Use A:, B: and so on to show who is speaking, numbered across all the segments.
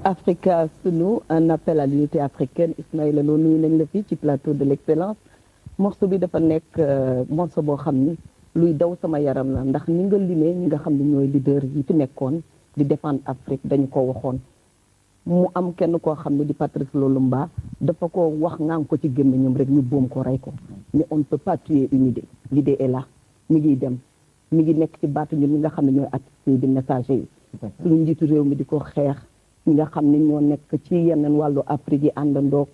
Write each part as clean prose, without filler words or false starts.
A: Africa Sunu un appel à l'unité africaine Ismaïla Lo nuyu nañ la fii ci plateau de l'excellence morceau bi dafa nekk morceau boo xam ni luy daw sama yaram la ndax ni nga limee ñi nga xam ne ñooy leader yi fi nekkoon di défendre Afrique dañu ko waxoon mu am kenn koo xam ne di Patrice Lumumba dafa ko wax ngaan ko ci gémmiñam rek ñu boom ko rey ko mais on ne peut pas tuer une idée l'idée est là mi ngi dem mi ngi nekk ci baatu ñun ñi nga xam ne ñooy artistes di messager yi suñu njiitu réew mi di ko xeex ñi nga xam ne ñoo nekk ci yeneen wàllu Afrique yi àndandoog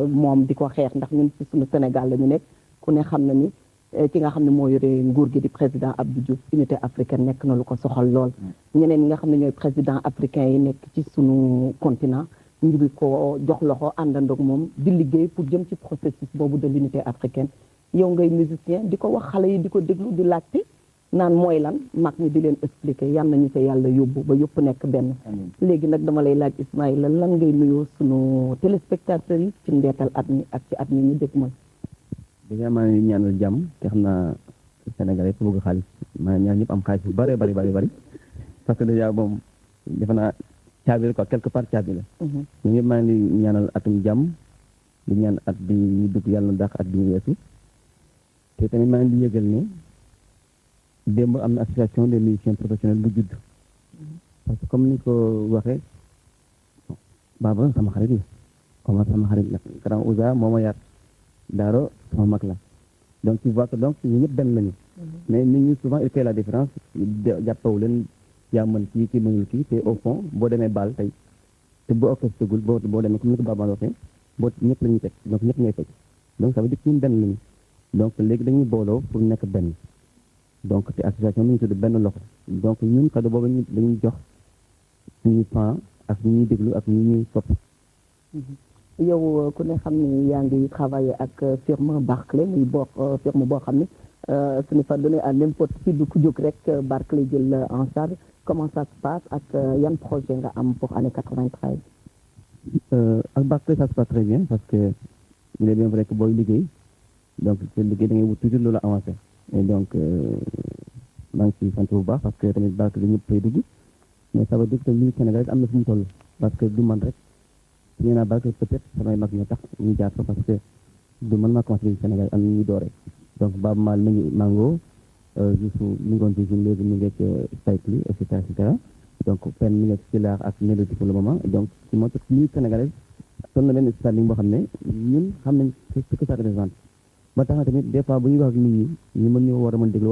A: moom di ko xeex ndax ñun ci suñu Sénégal la ñu nekk ku ne xam na ni ki nga xam ne moo yore nguur gi di président Abdou Diouf unité africaine nekk na lu ko soxal lool ñeneen ñi nga xam ne ñooy président africain yi nekk ci suñu continent ñu ngi ko jox loxo àndandoog moom di liggéey pour jëm ci processus boobu de l'unité africaine yow ngay musicien di ko wax xale yi di ko déglu di laajte naan mooy lan mag ñi di leen expliquer yal nañu ca yàlla yóbbu ba yëpp nekk benn léegi nag dama lay laaj Ismaïla lan ngay nuyoo sunu téléspectateurs yi ci ndeetal at mi ak ci at mi ñu dégg man
B: déjà maa ngi ñaanal jàmm te xam naa Sénégal yëpp bëgg xaalis maa ngi ñaan ñëpp am xaalis bu bari parce que déjà moom defe naa caabi la quoi quelque part caabi la ñu ñëpp maa ngi ñaanal atum jàmm di ñaan at bi ñu dugg yàlla na dàq at bi ñu weesu te tamit maa ngi di yëgal ne démb am na association des musiciens professionnels bu judd parce que comme ni ko waxee Baba sama xarit la Omar sama xarit la grand Ouza moo ma yar Daaro sama mag la donc tu vois que donc ñu ñëpp benn lañu mais nit ñi souvent il fait la différence jàppawu leen yaa mën kii mënul kii te au fond boo demee baal tey te boo orchestre gul boo demee comme ni ko Baba waxee boo ñëpp la ñuy teg donc ñëpp ngay fekk donc ça veut dire que ñun benn lañu donc léegi dañuy booloo pour nekk benn donc te association mi ngi tudd benn loxo donc ñun cadeau boobu ñu dañuy jox suñuy fan ak ñu ñuy déglu ak ñu ñuy sopp
A: yow ku ne xam ne yaa ngi travailler ak firme Barclay muy firme boo xam ne suñu fa donné à n'importe qui du ku jóg rek Barclay jël en charge comment ça se passe ak yan projet nga am pour année 93
B: ak Barclay ça se passe très bien parce que il est bien vrai que booy liggéey donc te liggéey da ngay wut toujours loolu avancé et donc maa ngi ciy sant bu baax parce que tamit Barclay ñëpp fay dugg mais ça veut dire que musique Sénégal am na fu mu toll parce que du man rek ñu naa Barclay peut-être samay mag ñoo tax ñu jaar fa parce que du man maa commencé musique Sénégal am na ñuy doore donc Baaba Maal mi ngi Mango Youssou mi ngoon ci léegi mi ngi ak Spike Lee et cetera donc Pen mi ngi ak Sylar ak Mélodie pour le moment donc ci moo tax musique sénégalaise toll na benn standing boo xam ne ñun xam nañ ce que ça représente ba tax na tamit des fois bu ñuy wax ak nit ñi ñu mën ñu war a mën déglu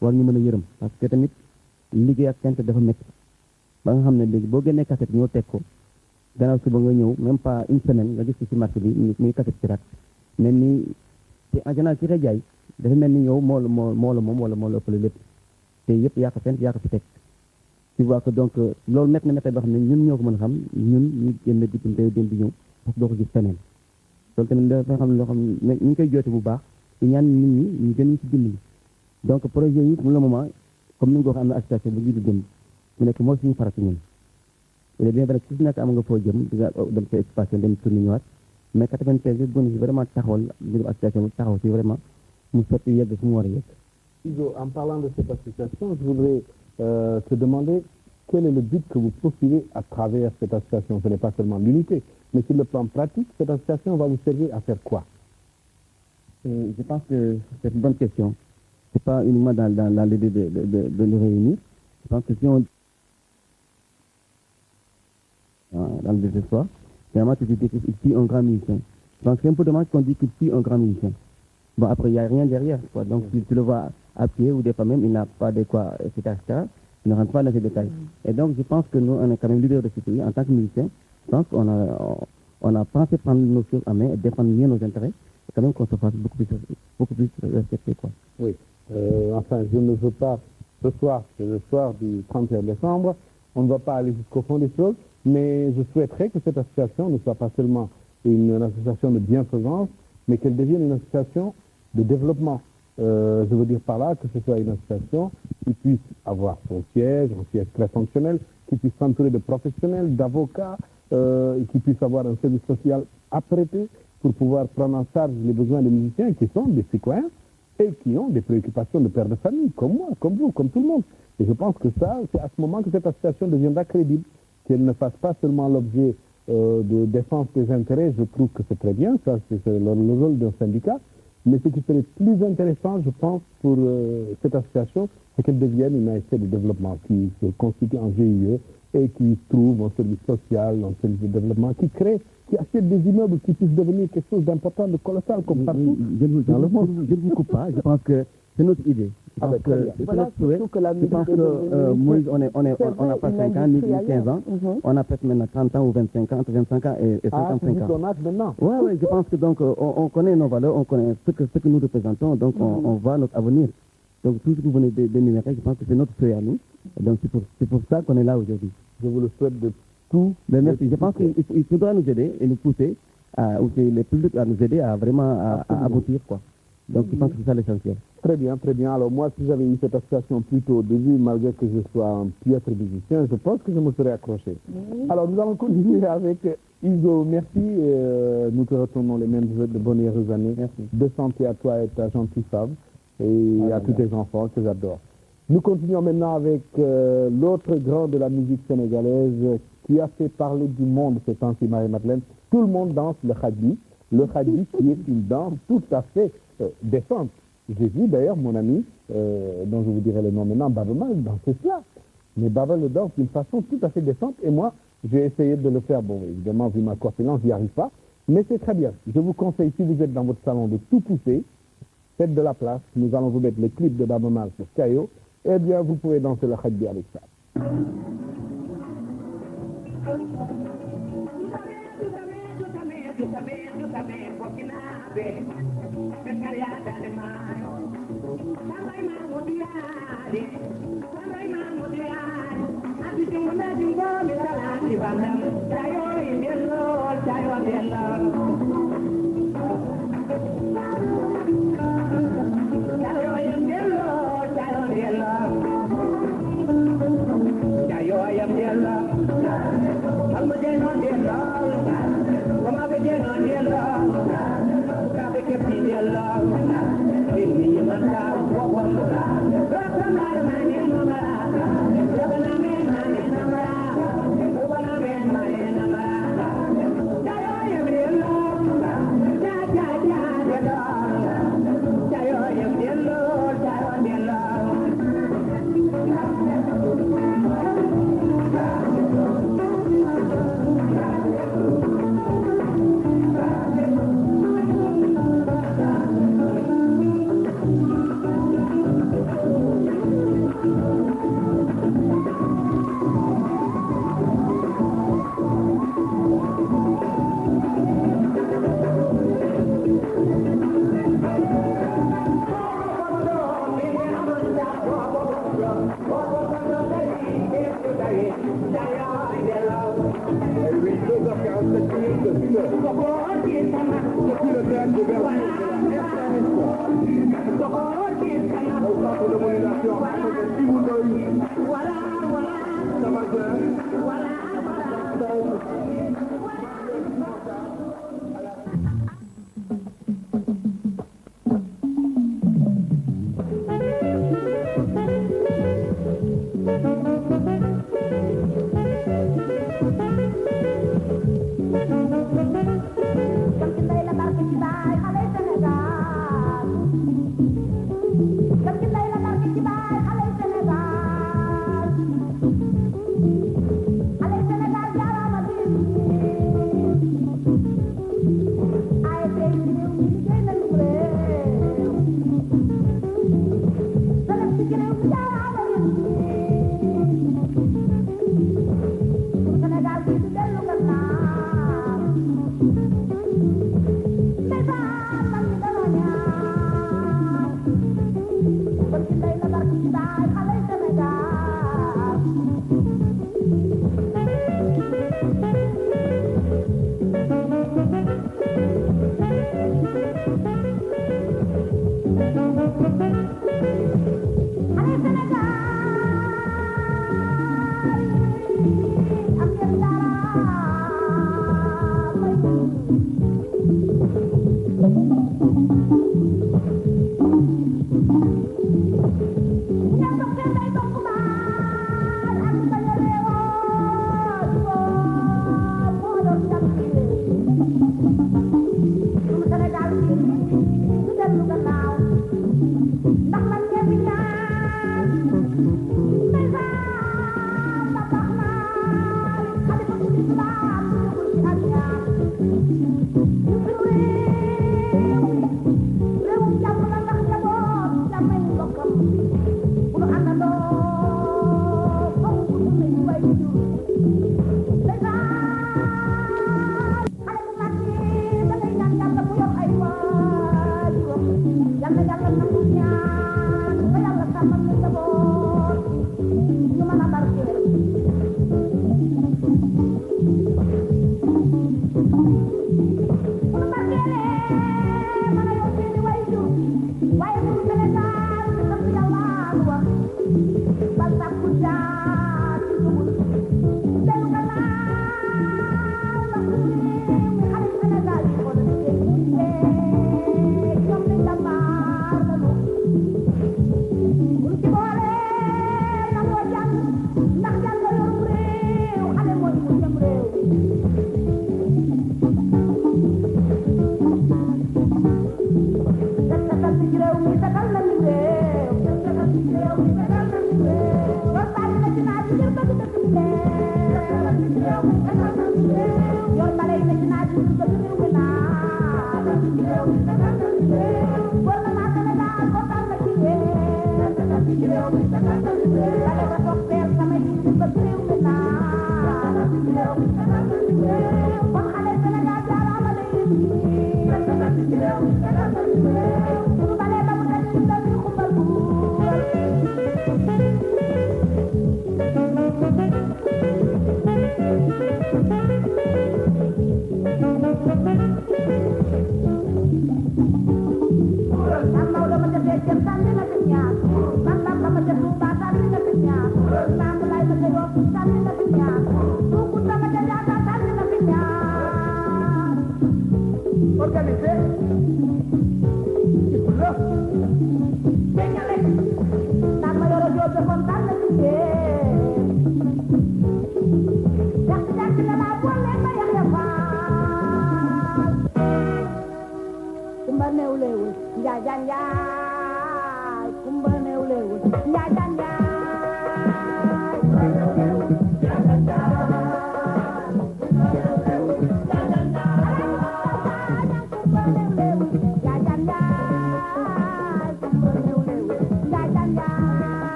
B: war ñu mën a yërëm parce que tamit liggéey ak cant dafa métti ba nga xam ne léegi boo génnee cassette ñoo teg ko gannaaw suba nga ñëw même pas une semaine nga gis ko ci marché bi muy cassette pirate mel ni te en général ci koy jaay dafa mel ni yow moo la moom wala moo la ëppale lépp te yëpp yaa ko fent yaa ko fi teg tu vois que donc loolu métti na métti boo xam ne ñun ñoo ko mën a xam ñun ñu génn bitim réew dem di ñëw parce que doo ko gis feneen loolu tamit dafa xam loo xam ne ñu ngi koy joote bu baax ci ñaan nit ñi ñu gën ñu ci dimbali donc projet yi pour le moment comme ni nga ko waxee am na association bu jiitu jëm mu nekk mooy suñu farata ñun il est bien vrai que su nekk am nga foo jëm di nga dem sa expansion dem tourné ñëwaat mais 95 bi bu ñu vraiment taxawal mbirum association bi taxaw ci vraiment mu sotti yegg fu mu war a yegg.
C: Izo, en parlant de cette association, je voudrais te demander quel est le but que vous poursuivez à travers cette association. Ce n'est pas seulement l'unité, mais sur le plan pratique, cette association va vous servir à faire quoi?
B: Je pense que c'est une bonne question. C'est pas uniquement dans l'idée de nous réunir. Je pense que si on dans le désespoir, vraiment tu te dis qu'il suit un grand musicien. Donc c'est un peu dommage qu'on dit qu'il suit un grand musicien. Bon après il n'y a rien derrière quoi. Donc tu le vois à pied ou des fois même il n'a pas de quoi, etc. Il ne rentre pas dans ces détails. Et donc je pense que nous on est quand même leader de ce pays en tant que musicien. Je pense qu'on a pensé prendre nos choses en main et défendre mieux nos intérêts. Et quand même qu'on se fasse beaucoup plus respecter quoi.
C: Oui. Enfin, je ne veux pas, ce soir, c'est le soir du 31 décembre, on ne va pas aller jusqu'au fond des choses, mais je souhaiterais que cette association ne soit pas seulement une association de bienfaisance, mais qu'elle devienne une association de développement. Je veux dire par là que ce soit une association qui puisse avoir son siège, un siège très fonctionnel, qui puisse s'entourer de professionnels, d'avocats, et qui puisse avoir un service social apprêté pour pouvoir prendre en charge les besoins des musiciens qui sont des citoyens et qui ont des préoccupations de père de famille, comme moi, comme vous, comme tout le monde. Et je pense que ça, c'est à ce moment que cette association deviendra crédible, qu'elle ne fasse pas seulement l'objet de défense des intérêts, je trouve que c'est très bien, ça c'est le rôle d'un syndicat. Mais ce qui serait plus intéressant, je pense, pour cette association, c'est qu'elle devienne une ASC de développement qui se constitue en GIE et qui trouve un service social, un service de développement, qui crée, qui achète des immeubles qui puissent devenir quelque chose d'important, de colossal, comme partout dans le monde.
B: Je ne vous coupe pas, je pense que c'est notre idée. Je pense que c'est notre souhait. Je pense que Moïse, on a pas 5 ans, ni 15 ans. On a peut-être maintenant 30 ans ou 25 ans, entre 25 ans et 55 ans.
C: Ton âge maintenant.
B: Oui, je pense que donc on connaît nos valeurs, on connaît ce que nous représentons, donc on voit notre avenir. Donc tout ce que vous venez d'énumérer, je pense que c'est notre souhait à nous. Donc c'est pour ça qu'on est là aujourd'hui.
C: Je vous le souhaite de tout.
B: Mais merci. Je pense qu'il faudra nous aider et nous pousser, ou que les publics à nous aider à vraiment à aboutir, quoi. Donc je pense que c'est ça l'essentiel.
C: Très bien, très bien. Alors moi, si j'avais eu cette association plus tôt au début, malgré que je sois un piètre musicien, je pense que je me serais accroché. Alors nous allons continuer avec Hugo. Merci. Nous te retournons les mêmes vœux de bonnes et heureuses années. Merci. De santé à toi et ta gentille femme et à tous tes enfants que j'adore. Nous continuons maintenant avec l'autre grand de la musique sénégalaise qui a fait parler du monde ces temps-ci, Marie-Madeleine. Tout le monde danse le khadi. Le khadi qui est une danse tout à fait décente. J'ai vu d'ailleurs mon ami, dont je vous dirai le nom maintenant, Baba Mal, danser cela. Mais Baba le danse d'une façon tout à fait décente et moi, j'ai essayé de le faire. Bon, évidemment, vu ma corpulence, j'y arrive pas. Mais c'est très bien. Je vous conseille, si vous êtes dans votre salon, de tout pousser. Faites de la place. Nous allons vous mettre le clip de Baba Mal sur Kayo. Eh bien, vous pouvez danser le khadi avec ça.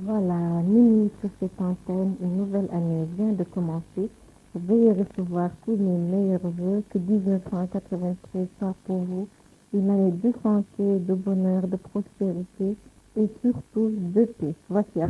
D: Voilà, minuit sur cette antenne, une nouvelle année vient de commencer. Veuillez recevoir tous mes meilleurs vœux, que 1993 soit pour vous une année de santé, de bonheur, de prospérité et surtout de paix. Voici à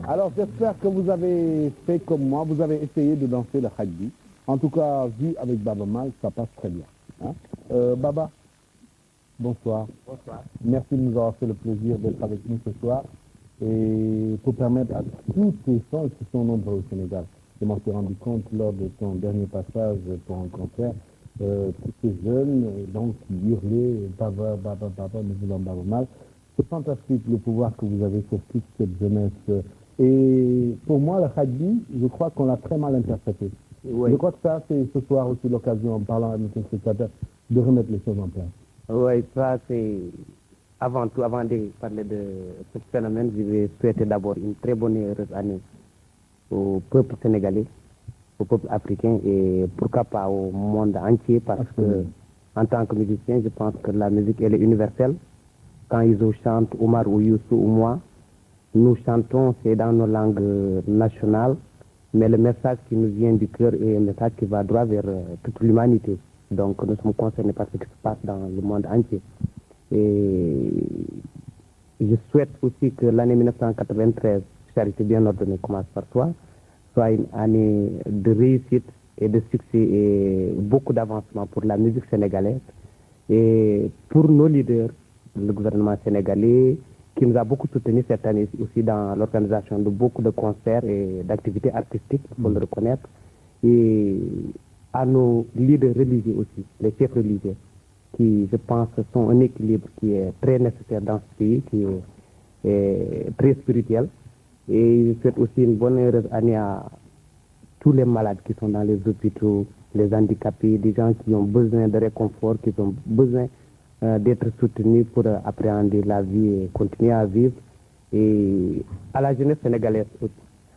C: Alors j'espère que vous avez fait comme moi, vous avez essayé de danser le Khadji. En tout cas, vu avec Baba Mal, ça passe très bien. Hein? Baba, bonsoir.
B: Bonsoir.
C: Merci de nous avoir fait le plaisir d'être avec nous ce soir et pour permettre à tous ces sons qui sont nombreux au Sénégal. Je m'en suis rendu compte lors de ton dernier passage pour un concert, tous ces jeunes donc, qui hurlaient « Baba, Baba, Baba, nous voulons Baba Mal ». C'est fantastique le pouvoir que vous avez sur toute cette jeunesse. Et pour moi, le Khadji, je crois qu'on l'a très mal interprété.
B: Oui.
C: Je crois que ça, c'est ce soir aussi l'occasion, en parlant à nos spectateurs, de remettre les choses en place.
B: Oui, ça c'est... Avant tout, avant de parler de ce phénomène, je vais souhaiter d'abord une très bonne et heureuse année au peuple sénégalais, au peuple africain et pourquoi pas au monde entier parce
C: Absolument.
B: que en tant que musicien, je pense que la musique elle est universelle. Quand ils chantent, Omar ou Youssou ou moi, nous chantons, c'est dans nos langues nationales, mais le message qui nous vient du cœur est un message qui va droit vers toute l'humanité. Donc nous sommes concernés par ce qui se passe dans le monde entier. Et je souhaite aussi que l'année 1993, Charité bien ordonnée commence par toi, soit une année de réussite et de succès et beaucoup d'avancement pour la musique sénégalaise et pour nos leaders, le gouvernement sénégalais, qui nous a beaucoup soutenus cette année aussi dans l'organisation de beaucoup de concerts et d'activités artistiques, il faut le reconnaître, et à nos leaders religieux aussi, les chefs religieux, qui, je pense, sont un équilibre qui est très nécessaire dans ce pays, qui est très spirituel. Et je souhaite aussi une bonne et heureuse année à tous les malades qui sont dans les hôpitaux, les handicapés, des gens qui ont besoin de réconfort, qui ont besoin d'être soutenus pour appréhender la vie et continuer à vivre. Et à la jeunesse sénégalaise aussi,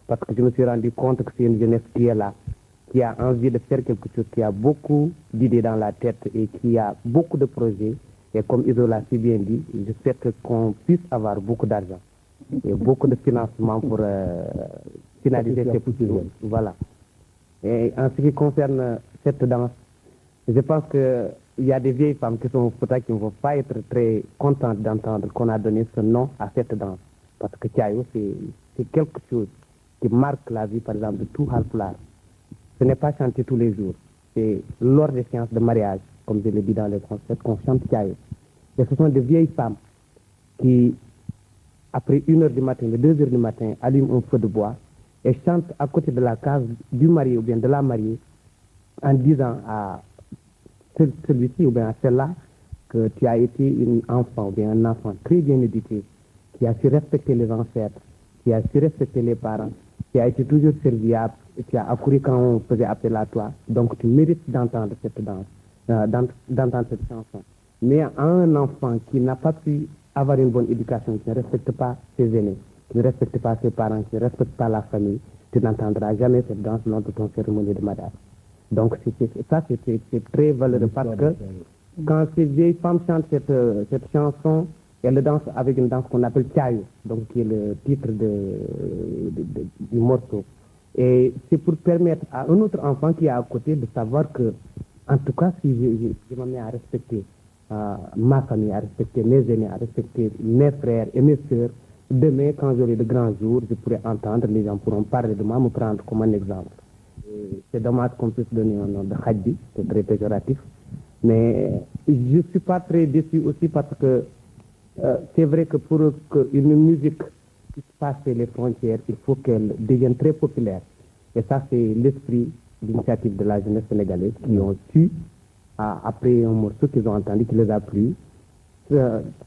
B: parce que je me suis rendu compte que c'est une jeunesse qui est là, qui a envie de faire quelque chose, qui a beaucoup d'idées dans la tête et qui a beaucoup de projets. Et comme Isola si bien dit, je souhaite qu'on puisse avoir beaucoup d'argent et beaucoup de financement pour finaliser ces projets. Voilà. Et en ce qui concerne cette danse, je pense qu'il y a des vieilles femmes qui sont peut-être qui ne vont pas être très contentes d'entendre qu'on a donné ce nom à cette danse. Parce que Thiayo, c'est quelque chose qui marque la vie, par exemple, de tout Halpulaar. Ce n'est pas chanté tous les jours. C'est lors des séances de mariage, comme je l'ai dit dans les concerts, qu'on chante Thiayo. Et ce sont des vieilles femmes qui, après 1h du matin, 2h du matin, allument un feu de bois
E: et chante à côté de la case du marié ou bien de la mariée en disant à celui-ci ou bien à celle-là que tu as été une enfant ou bien un enfant très bien éduqué, qui a su respecter les ancêtres, qui a su respecter les parents, qui a été toujours serviable, qui a accouru quand on faisait appel à toi. Donc tu mérites d'entendre cette danse, d'entendre cette chanson. Mais à un enfant qui n'a pas pu avoir une bonne éducation, qui ne respecte pas ses aînés, qui ne respecte pas ses parents, qui ne respecte pas la famille, tu n'entendras jamais cette danse lors de ton cérémonie de mariage. Donc c'est très valeureux parce que quand ces vieilles femmes chantent cette chanson, elles dansent avec une danse qu'on appelle Tchayo, donc qui est le titre du morceau. Et c'est pour permettre à un autre enfant qui est à côté de savoir que, en tout cas, si je me mets à respecter ma famille, à respecter mes aînés, à respecter mes frères et mes sœurs, demain, quand j'aurai de grands jours, je pourrai entendre, les gens pourront parler de moi, me prendre comme un exemple. C'est dommage qu'on puisse donner un nom de Khadji, c'est très péjoratif. Mais je ne suis pas très déçu aussi parce que c'est vrai que pour qu'une musique puisse passer les frontières, il faut qu'elle devienne très populaire. Et ça, c'est l'esprit d'initiative de la jeunesse sénégalaise qui ont su, après un morceau qu'ils ont entendu, qui les a plu,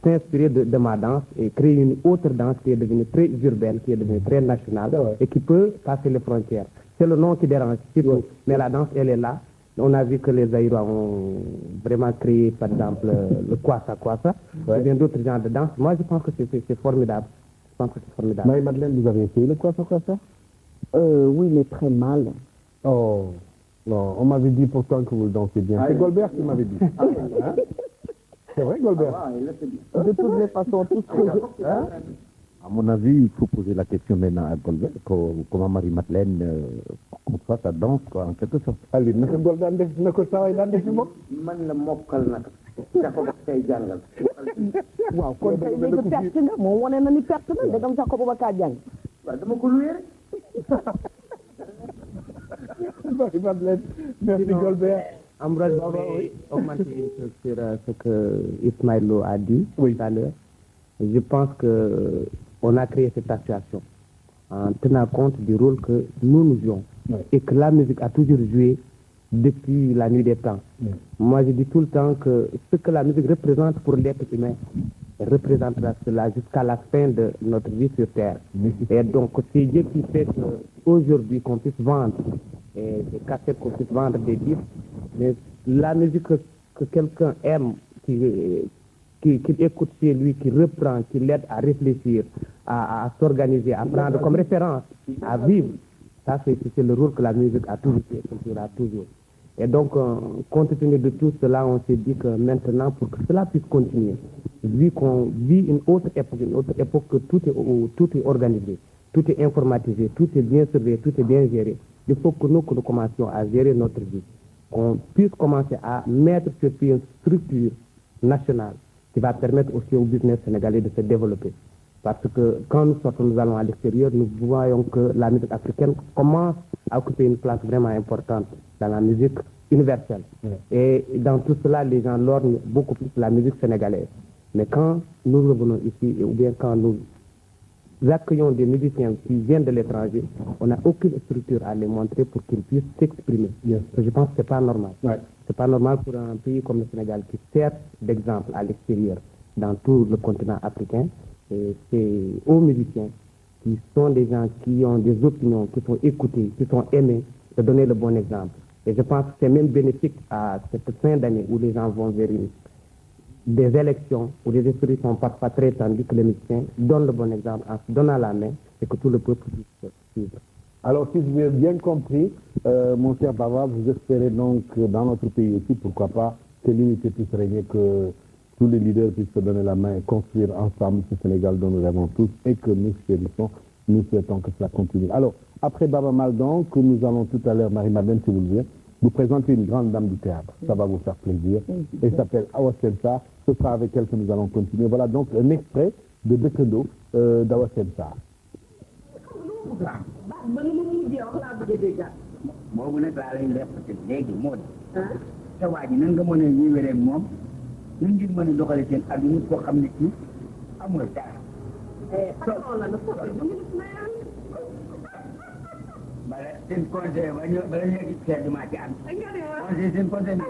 E: s'inspirer de ma danse et créer une autre danse qui est devenue très urbaine, qui est devenue très nationale et qui peut passer les frontières. C'est le nom qui dérange, mais la danse, elle est là. On a vu que les Aïrois ont vraiment créé, par exemple, le Kwasa, ou bien d'autres genres de danse. Moi, je pense que c'est formidable. Je pense que c'est formidable.
C: Marie-Madeleine, vous avez essayé le Kwasa?
A: Oui, mais très mal.
C: Oh, non, on m'avait dit pourtant que vous le dansez bien. C'est Goldberg qui m'avait dit. Hein? C'est vrai, Goldberg?
A: De toutes les façons, tout ce que
C: Hein?
F: À mon avis, il faut poser la question maintenant à Goldberg, comment Marie-Madeleine conçoit sa danse, quoi, en quelque sorte.
C: Allez, naka Goldberg def na ko saa waay daan def ci moom.
E: man la mokkal nag dafa ko tey jàngal.
A: waaw kon tey léegi perte nga moom wane na ni perte na ndegam sax ko booba kaa jàng.
E: waaw dama ko luwee rek.
C: Marie-Madeleine, merci Goldberg.
E: Ambroise, je vais augmenter une chose sur ce que Ismaël Lo a dit tout à l'heure. Je pense que on a créé cette association en tenant compte du rôle que nous jouons et que la musique a toujours joué depuis la nuit des temps. Moi, je dis tout le temps que ce que la musique représente pour l'être humain, elle représentera cela jusqu'à la fin de notre vie sur Terre. Et donc, c'est Dieu qui fait qu'aujourd'hui, qu'on puisse vendre des cassettes, qu'on puisse vendre des disques, mais la musique que quelqu'un aime, qui écoute chez lui, qui reprend, qui l'aide à réfléchir, à s'organiser, à prendre comme référence, à vivre. Ça, c'est le rôle que la musique a toujours fait, toujours. Et donc, compte tenu de tout cela, on s'est dit que maintenant, pour que cela puisse continuer, vu qu'on vit une autre époque que tout est organisé, tout est informatisé, tout est bien surveillé, tout est bien géré, il faut que nous commencions à gérer notre vie, qu'on puisse commencer à mettre sur pied une structure nationale qui va permettre aussi au business sénégalais de se développer. Parce que quand nous sortons, nous allons à l'extérieur, nous voyons que la musique africaine commence à occuper une place vraiment importante dans la musique universelle. Et dans tout cela, les gens lorgnent beaucoup plus la musique sénégalaise. Mais quand nous revenons ici, ou bien quand nous accueillons des musiciens qui viennent de l'étranger, on n'a aucune structure à les montrer pour qu'ils puissent s'exprimer. Je pense que ce n'est pas normal. C'est pas normal pour un pays comme le Sénégal qui sert d'exemple à l'extérieur dans tout le continent africain. Et c'est aux musiciens qui sont des gens qui ont des opinions, qui sont écoutés, qui sont aimés, de donner le bon exemple. Et je pense que c'est même bénéfique à cette fin d'année où les gens vont vers des élections où les esprits sont parfois très tendus, que les musiciens donnent le bon exemple en se donnant la main et que tout le peuple puisse suivre.
C: Alors, si je l'ai bien compris, mon cher Bava, vous espérez donc dans notre pays aussi, pourquoi pas, que l'unité puisse régner, que tous les leaders puissent se donner la main et construire ensemble ce Sénégal dont nous rêvons tous et que nous chérissons. Nous souhaitons que cela continue. Alors, après Baba Maldon, que nous allons tout à l'heure, Marie-Madeleine, si vous le voulez, vous présenter une grande dame du théâtre. Ça va vous faire plaisir. Elle s'appelle Awa Sensar. Ce sera avec elle que nous allons continuer. Voilà donc un extrait de Bekendo d'Awa Sensar.
G: boobu nag laa lay def léegi moo di sa waa ji nan nga mën a ñëwee rek moom nan ngeen mën a doxale seen adduna koo xam ne kii amul dara seen conseil ba ñu bala ñu gis seet maa ci ànd. conseil seen conseil bi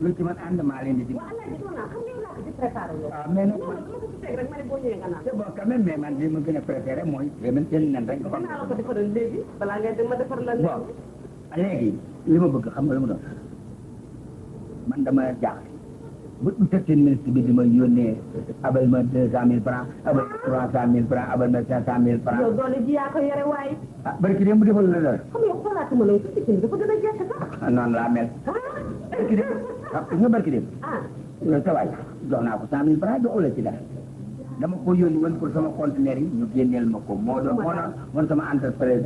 G: lu ci man ànd maa leen di dimbali. mais nag c'est bon quand même mais man li ma gën a préféré mooy vraiment seen nen rek.
H: dinaa la ko defaral léegi balaa ngay dem ma defar la
G: bon léegi li ma bëgg xam nga lu mu doon man dama jaaxle bu seen ministre bi di ma yónnee abal ma 200 000 francs abal ma 300 000 francs abal ma 500 000 francs.
H: yow doole ji yaa ko yore waaye.
G: ah barki dem mu defal la dara.
H: xam nga xoolaatuma la ci ci dafa gën a jekk sax.
G: noonu laa mel. barki dem nga barki dem. sa waay jox naa ko 100 000 francs joxu la ci dara dama ko yónni woon pour sama conteneur yi ñu génneel ma ko moo doon woon sama entreprise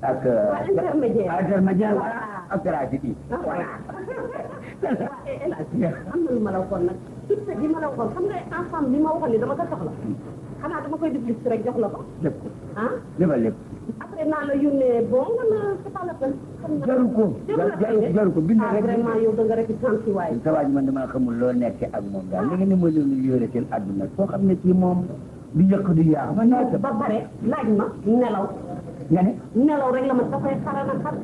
G: ak intermédiaire voilà ak trafic yi voilà.
H: am na lu ma la waxoon nag surtout li ma la waxoon xam nga ensemble li ma waxoon ni dama ko soxla xanaa dama koy def liste rek jox la ko.
G: def ko
H: ah
G: defal lépp.
H: après naa la yónnee bon wala c'est pas la peine.
G: jaru ko jaru ko bind rek.
H: vraiment yow da nga rek sant waay.
G: sa waay man damaa xamul loo nekk ak moom daal li nga ni ma leen yore seen àdduna soo xam ne ci moom du yëkk du yaa ma naa
H: ba pare laaj ma nelaw.
G: nga ne
H: nelaw rek la ma dafay xara na xar.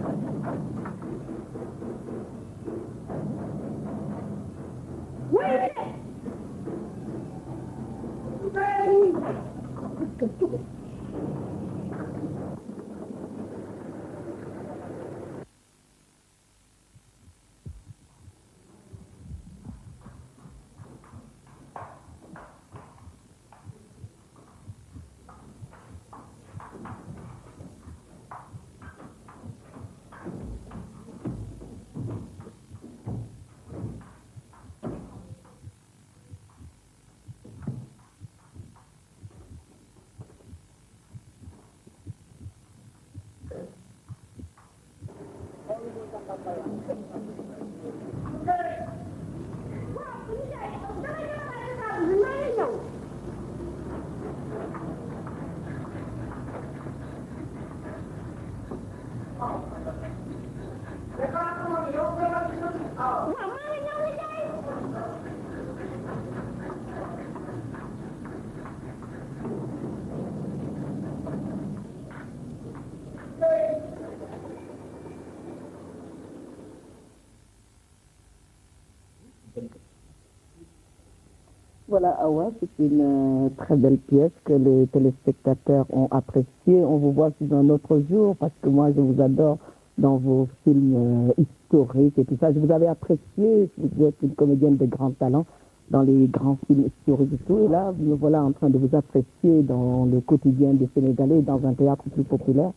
A: Voilà, Awa, c'est une très belle pièce que les téléspectateurs ont appréciée. On vous voit sous un autre jour parce que moi, je vous adore dans vos films historiques et tout ça. Je vous avais apprécié, vous êtes une comédienne de grand talent dans les grands films historiques et tout. Et là, me voilà en train de vous apprécier dans le quotidien des Sénégalais, dans un théâtre plus populaire.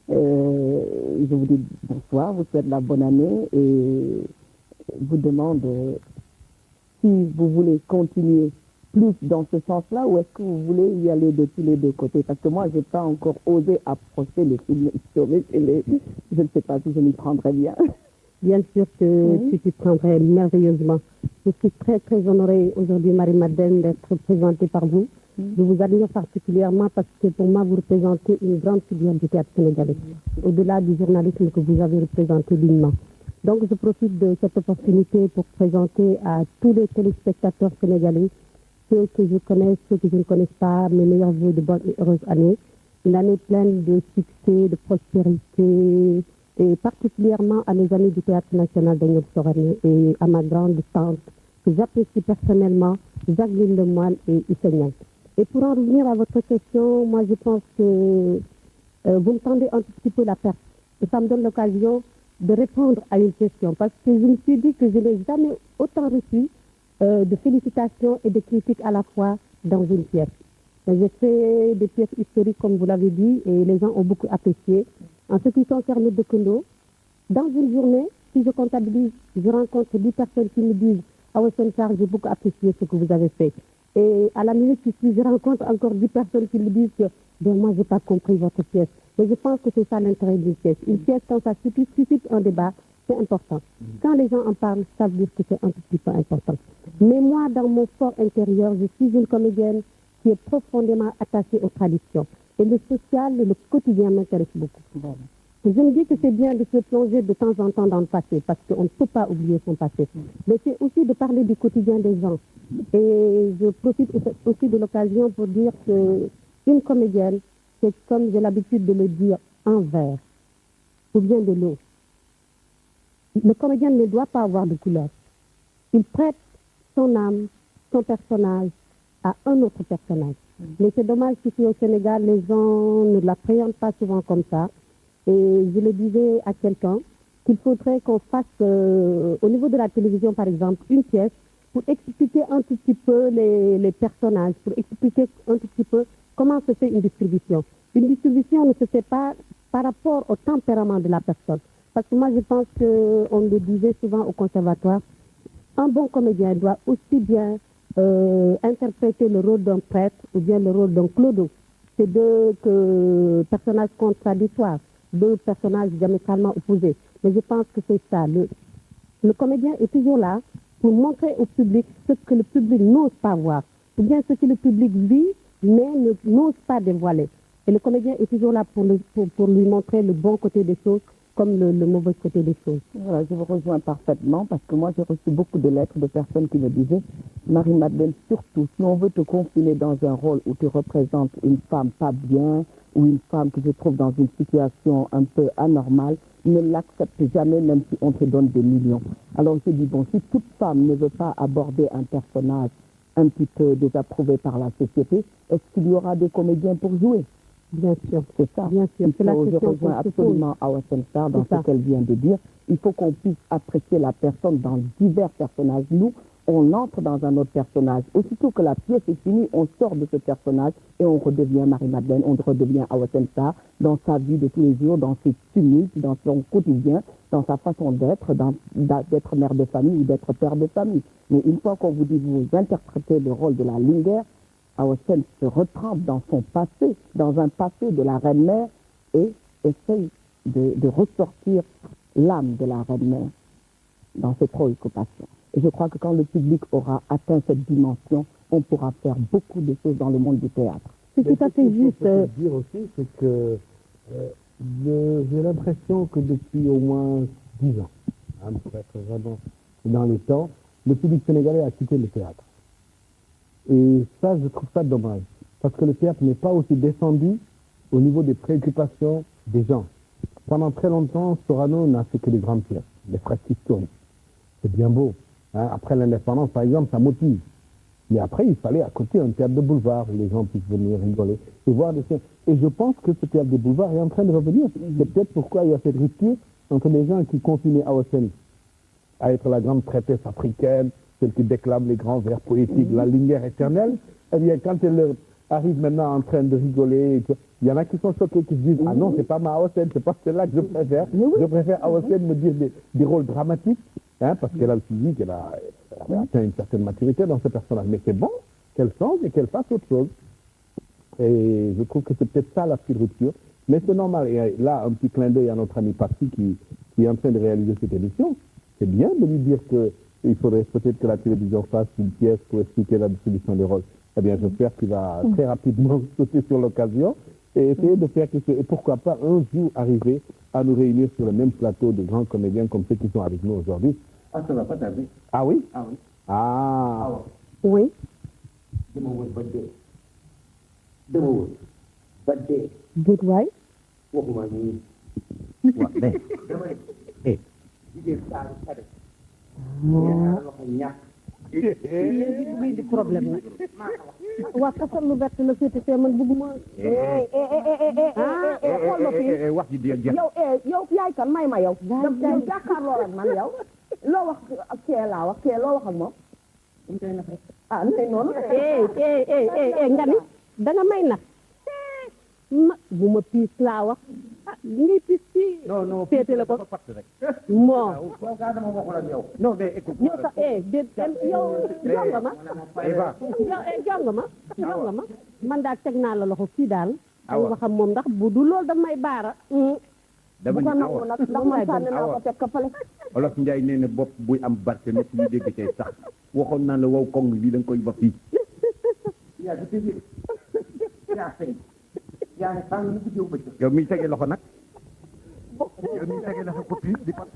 A: Je vous dis bonsoir, vous souhaite la bonne année et vous demande si vous voulez continuer plus dans ce sens-là ou est-ce que vous voulez y aller de tous les deux côtés? Parce que moi, je n'ai pas encore osé approcher les films historiques et je ne sais pas si je m'y prendrais bien.
I: Bien sûr que tu t'y prendrais merveilleusement. Je suis très, très honorée aujourd'hui, Marie-Madeleine, d'être présentée par vous. Je vous admire particulièrement parce que pour moi, vous représentez une grande figure du théâtre sénégalais, au-delà du journalisme que vous avez représenté dignement. Donc, je profite de cette opportunité pour présenter à tous les téléspectateurs sénégalais, ceux que je connais, ceux que je ne connais pas, mes meilleurs vœux de bonne et heureuse année. Une année pleine de succès, de prospérité, et particulièrement à mes amis du Théâtre national Daniel Sorane et à ma grande tante, que j'apprécie personnellement, Jacqueline Lemoine et Issegnan. Et pour en revenir à votre question, moi je pense que vous me tendez un petit peu la perche. Et ça me donne l'occasion de répondre à une question, parce que je me suis dit que je n'ai jamais autant reçu de félicitations et de critiques à la fois dans une pièce. J'ai fait des pièces historiques, comme vous l'avez dit, et les gens ont beaucoup apprécié. En ce qui concerne Dekendo, dans une journée, si je comptabilise, je rencontre 10 personnes qui me disent « Ah ouais, Sensar, j'ai beaucoup apprécié ce que vous avez fait ». Et à la minute qui suit, je rencontre encore 10 personnes qui me disent que ben, « Moi, je n'ai pas compris votre pièce ». Mais je pense que c'est ça l'intérêt d'une pièce. Une pièce, quand ça suscite un débat, c'est important. Quand les gens en parlent, ça veut dire que c'est un petit peu important. Mais moi, dans mon fort intérieur, je suis une comédienne qui est profondément attachée aux traditions. Et le social, le quotidien m'intéresse beaucoup. Bon. Je me dis que c'est bien de se plonger de temps en temps dans le passé, parce qu'on ne peut pas oublier son passé. Mais c'est aussi de parler du quotidien des gens. Et je profite aussi de l'occasion pour dire qu'une comédienne, c'est comme j'ai l'habitude de le dire, un verre ou bien de l'eau, le comédien ne doit pas avoir de couleur. Il prête son âme, son personnage à un autre personnage. Mais c'est dommage qu'ici au Sénégal, les gens ne l'appréhendent pas souvent comme ça. Et je le disais à quelqu'un qu'il faudrait qu'on fasse, au niveau de la télévision par exemple, une pièce pour expliquer un tout petit peu les personnages, pour expliquer un tout petit peu comment se fait une distribution. Une distribution ne se fait pas par rapport au tempérament de la personne. Parce que moi, je pense qu'on le disait souvent au conservatoire, un bon comédien doit aussi bien interpréter le rôle d'un prêtre ou bien le rôle d'un clodo. C'est deux personnages contradictoires, deux personnages diamétralement opposés. Mais je pense que c'est ça. Le comédien est toujours là pour montrer au public ce que le public n'ose pas voir, ou bien ce que le public vit, mais n'ose pas dévoiler. Et le comédien est toujours là pour lui montrer le bon côté des choses, comme le mauvais côté des choses.
A: Voilà, je vous rejoins parfaitement parce que moi j'ai reçu beaucoup de lettres de personnes qui me disaient Marie-Madeleine, surtout si on veut te confiner dans un rôle où tu représentes une femme pas bien ou une femme qui se trouve dans une situation un peu anormale, ne l'accepte jamais même si on te donne des millions. Alors je dis bon, si toute femme ne veut pas aborder un personnage un petit peu désapprouvé par la société, est-ce qu'il y aura des comédiens pour jouer?
I: Bien sûr,
A: c'est ça.
I: Bien sûr, c'est la
A: Je
I: question
A: rejoins absolument Awa Sensar dans ce qu'elle vient de dire. Il faut qu'on puisse apprécier la personne dans divers personnages. Nous, on entre dans un autre personnage. Aussitôt que la pièce est finie, on sort de ce personnage et on redevient Marie-Madeleine, on redevient Awa Sensar dans sa vie de tous les jours, dans ses tumultes, dans son quotidien, dans sa façon d'être, d'être mère de famille ou d'être père de famille. Mais une fois qu'on vous dit vous interprétez le rôle de la Linguère, Awa Sensar se retrempe dans son passé, dans un passé de la reine-mère et essaye de ressortir l'âme de la reine-mère dans ses préoccupations. Et je crois que quand le public aura atteint cette dimension, on pourra faire beaucoup de choses dans le monde du théâtre.
I: C'est tout à fait juste.
C: Ce que je peux dire aussi, c'est que j'ai l'impression que depuis au moins 10 ans, pour être vraiment dans les temps, le public sénégalais a quitté le théâtre. Et ça, je trouve ça dommage. Parce que le théâtre n'est pas aussi descendu au niveau des préoccupations des gens. Pendant très longtemps, Sorano n'a fait que des grandes pièces, des fresques historiques. C'est bien beau. Hein. Après l'indépendance, par exemple, ça motive. Mais après, il fallait à côté un théâtre de boulevard où les gens puissent venir rigoler et voir des scènes. Et je pense que ce théâtre de boulevard est en train de revenir. C'est peut-être pourquoi il y a cette rupture entre les gens qui continuent à Osen à être la grande prêtresse africaine, celle qui déclame les grands vers poétiques, la lumière éternelle. Eh bien, quand elle arrive maintenant en train de rigoler, il y en a qui sont choqués, qui se disent ah non, c'est pas ma Awa Sen, c'est pas celle-là que je préfère. Je préfère Awa Sen me dire des rôles dramatiques, hein, parce qu'elle a le physique, elle a atteint une certaine maturité dans ce personnage. Mais c'est bon qu'elle change et qu'elle fasse autre chose. Et je trouve que c'est peut-être ça la petite rupture. Mais c'est normal. Et là, un petit clin d'œil à notre ami Patsy qui est en train de réaliser cette émission. C'est bien de lui dire qu'il faudrait peut-être que la télévision fasse une pièce pour expliquer la distribution des rôles. Eh bien, j'espère qu'il va très rapidement sauter sur l'occasion et essayer de faire quelque chose. Et pourquoi pas un jour arriver à nous réunir sur le même plateau de grands comédiens comme ceux qui sont avec nous aujourd'hui.
G: Ah, ça va pas tarder.
C: Ah oui?
G: Ah oui.
C: Ah.
I: Oui.
G: Dama wër ba dee. Dama wër ba dee.
I: Déet waay.
G: Waxuma nii.
F: waaw mais
G: dama ne. jigéen saa yu xare. ñaar loxo ñàkk.
I: léegi bu muy di problème nag. waa kasar lu vert la féete fee man bëgguma. xool ma fii.
F: wax ji di jeex.
A: yow yaay kan may ma yow. yow jàkkaarloo ak man yow. loo wax ak kee laa wax kee loo wax ak moom. ah nay noonu.
I: nga ni danga may nag. bu ma piis laa wax. ah li ngay piis fii.
F: non
I: féete la ko. moo.
G: yow kaa dama waxul ak yow.
F: non mais écoute.
I: yow sax yow jonga ma. jonga ma. jonga ma. man daal teg naa la loxo fii daal. ay waxam moom ndax bu du loolu daf may baara.
F: dama
A: bu ko
F: ni
A: nangu nag ndax man sànni naa ko teg ko fële.
F: Olof Njaay nee na bopp buy am barke nopp ñu dégg cay sax waxoon naa la wow kong lii da nga koy ba fii.
G: yaa ngi fi yaa fay yaa ngi tàng lu ko bëccëg.
F: yow miy tege loxo nag. yow miy tege loxo ko fii di pat.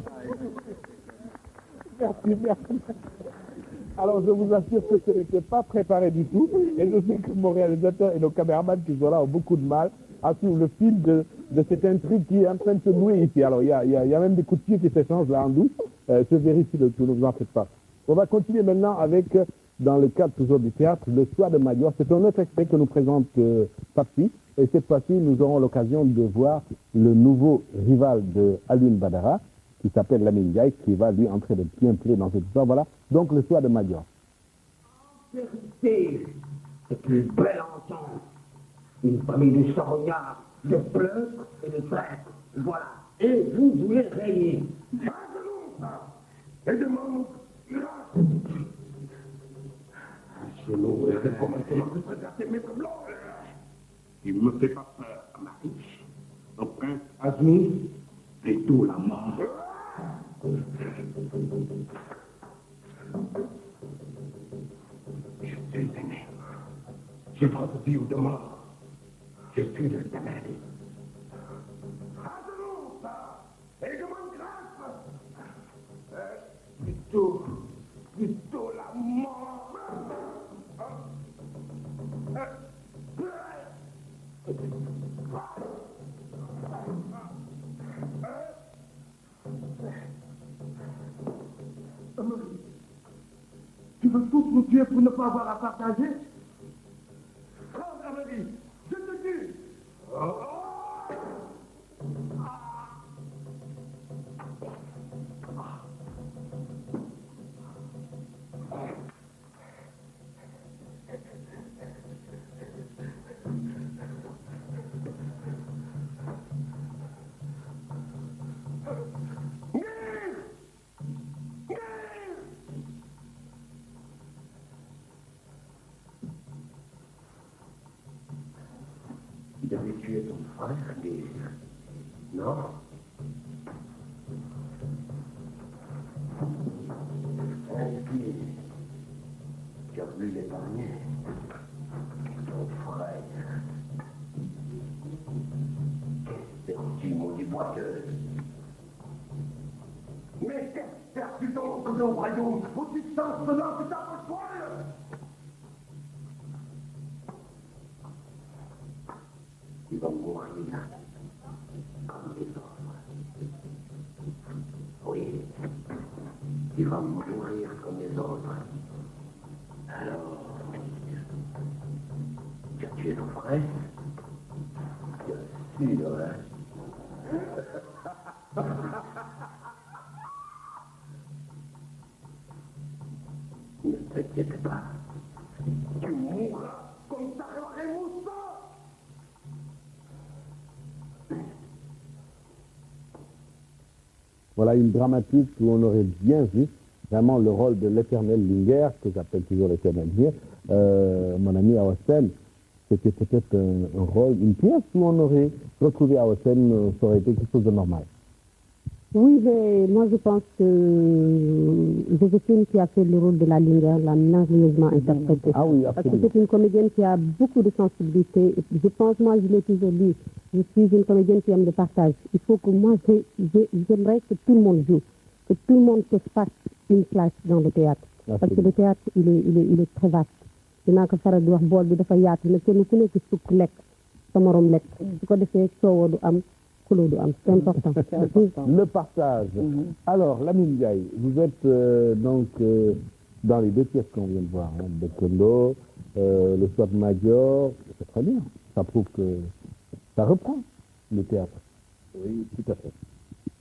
C: Alors, je vous assure que ce n'était pas préparé du tout. Et je sais que mon réalisateur et nos caméramans qui sont là ont beaucoup de mal à suivre le fil de de cette intrigue qui est en train de se nouer ici. Alors, il y a même des coups de pied qui s'échangent là en douce. Je vérifie le tout, ne vous en faites pas. On va continuer maintenant avec, dans le cadre toujours du théâtre, le Soir de Madior. C'est un autre extrait que nous présente Papi. Et cette fois-ci, nous aurons l'occasion de voir le nouveau rival de Alioune Badara, qui s'appelle Lamine Ndiaye, qui va lui entrer de plein pied dans cette histoire. Voilà, donc le Soir de Madior.
G: C'est une belle entente. Une famille de charognards, de pleurs et de traîtres. Voilà. Et vous voulez régner. Et demande grâce. Chez nous, c'est pour maintenant de regarder mes blancs. Il me fait pas peur, Marie. Le prince Azmi, c'est tout la mort. Je suis aimé. Je pense vie ou de mort. Je suis le téméraire. Et demande grâce. Plutôt la mort. Tu veux tous nous tuer pour ne pas avoir à partager? Prends Amélie, je te tue. Il avait tué ton frère, non? Ainsi, tu as voulu l'épargner, ton frère. Petit maudit boiteux. Mais qu'est-ce que tu donc le royaume où tu sens cela que t'as besoin? Il va mourir comme les autres. Oui, il va mourir comme les autres. Alors, tu as tué ton frère? Bien sûr, hein? Ne t'inquiète pas, tu mourras comme ça et Moussa.
C: Voilà une dramatique où on aurait bien vu vraiment le rôle de l'éternel Linger, que j'appelle toujours l'éternel Linger, mon ami Awasen. C'était peut-être un rôle, une pièce où on aurait retrouvé Awasen, ça aurait été quelque chose de normal.
I: Oui, mais moi je pense que Joséphine qui a fait le rôle de la Linger l'a merveilleusement interprété.
C: Ah oui,
I: Parce que
C: absolument.
I: c'est une comédienne qui a beaucoup de sensibilité. Et puis, je pense, moi je l'ai toujours dit, je suis une comédienne qui aime le partage. Il faut que moi, j'aimerais que tout le monde joue, que tout le monde se fasse une place dans le théâtre. Parce que le théâtre, il est très vaste. dinaa ko faral di wax bool bi dafa yaatu ne kenn ku nekk sukk lekk sa morom lekk su ko defee coowoo du am xuloo du am c'est important.
C: Le partage. Alors, Lamine Ndiaye, vous êtes donc dans les deux pièces qu'on vient de voir, hein, de Kondo, le Soir de Madior, c'est très bien. Ça prouve que ça reprend le théâtre.
F: Oui, tout à fait.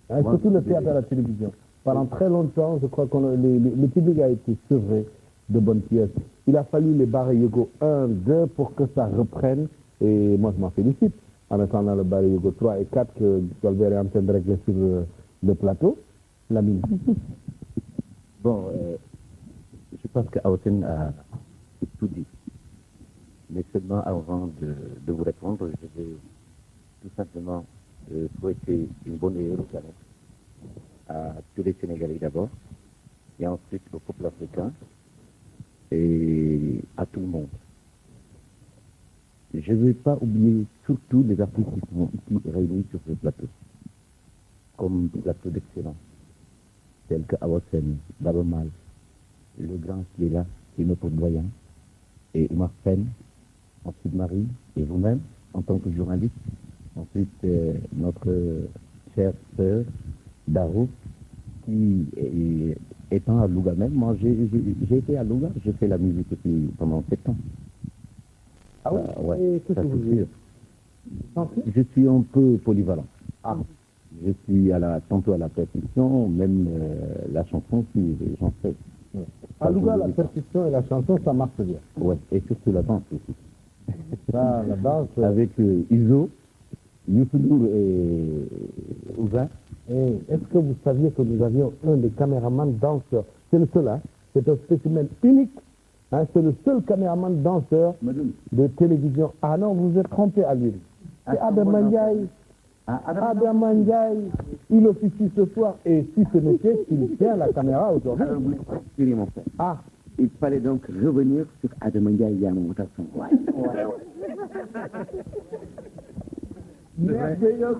C: Hein, surtout le théâtre à la télévision. Pendant très longtemps, je crois que le public a été sevré de bonnes pièces. Il a fallu les barrer Yogo 1, 2 pour que ça reprenne. Et moi, je m'en félicite. En attendant le barré Yogo 3 et 4 que Golbert est en train de régler sur le plateau. Lamine.
F: Bon, je pense que Aoten a tout dit. Mais seulement avant de vous répondre, je vais tout simplement souhaiter une bonne et heureuse année à tous les Sénégalais d'abord, et ensuite au peuple africain et à tout le monde. Je ne vais pas oublier surtout les artistes qui sont ici réunis sur ce plateau, comme plateau d'excellence, tels que Awasen, Babamal, le grand qui est là, qui est notre doyen, et Oumar Pen, ensuite Marie, et vous-même, en tant que journaliste, Ensuite, notre chère sœur, Darou, qui étant à Louga même, moi j'ai été à Louga, j'ai fait la musique aussi pendant 7 ans.
C: Ah oui,
F: ouais,
C: et qu'est-ce
F: ça
C: que
F: c'est
C: vous
F: sûr.
C: Chantier?
F: Je suis un peu polyvalent.
C: Ah.
F: Je suis tantôt à la percussion, même la chanson, si j'en fais.
C: À Louga, la percussion et la chanson, ça marche bien.
F: Oui, et surtout la danse aussi.
C: Ça, la danse.
F: Avec Iso, Youssou Ndour et Ouzin.
C: Et est-ce que vous saviez que nous avions un des caméramans danseurs? C'est le seul, hein? C'est un spécimen unique. Hein? C'est le seul caméraman danseur de télévision. Ah non, vous vous êtes trompé à lui. C'est Adam Ndiaye. Adam Ndiaye, il officie ce soir et si ce n'était qu'il tient la caméra aujourd'hui.
G: Alors, vous n'êtes pas inspiré, mon frère.
C: Ah.
G: Il fallait donc revenir sur Adam Ndiaye et Yamou Moutassou.
C: Merveilleux.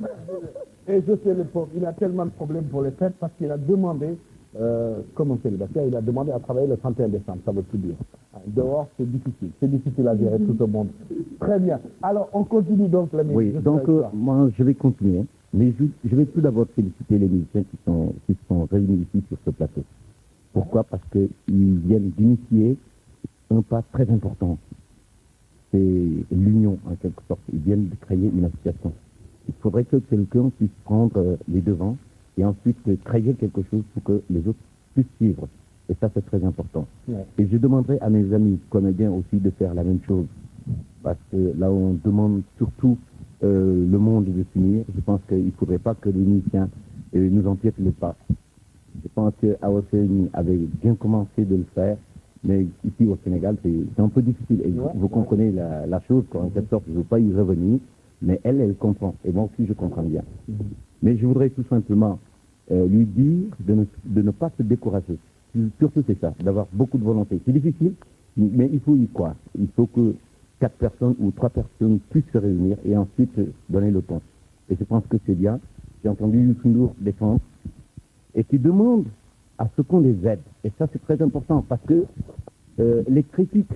C: Et je sais le pauvre, il a tellement de problèmes pour les fêtes parce qu'il a demandé, comme un célibataire, il a demandé à travailler le 31 décembre, ça veut tout dire. Dehors, c'est difficile à gérer tout le monde. Très bien. Alors, on continue donc la musique.
F: Oui, donc moi je vais continuer, mais je vais tout d'abord féliciter les musiciens qui sont réunis ici sur ce plateau. Pourquoi? Parce qu'ils viennent d'initier un pas très important. C'est l'union en quelque sorte. Ils viennent de créer une association. Il faudrait que quelqu'un puisse prendre les devants et ensuite créer quelque chose pour que les autres puissent suivre. Et ça, c'est très important.
C: Ouais.
F: Et je demanderai à mes amis comédiens aussi de faire la même chose. Parce que là, on demande surtout le monde de s'unir. Je pense qu'il ne faudrait pas que les musiciens nous empiètent le pas. Je pense que Awaseni avait bien commencé de le faire, mais ici au Sénégal, c'est un peu difficile. Et vous comprenez la chose, en quelque sorte, je ne veux pas y revenir, mais elle comprend. Et moi aussi, je comprends bien. Mais je voudrais tout simplement lui dire de ne pas se décourager. Surtout c'est ça, d'avoir beaucoup de volonté. C'est difficile, mais il faut y croire. Il faut que 4 personnes ou 3 personnes puissent se réunir et ensuite donner le ton. Et je pense que c'est bien. J'ai entendu Youssou Ndour défendre et qui demande à ce qu'on les aide. Et ça, c'est très important parce que les critiques,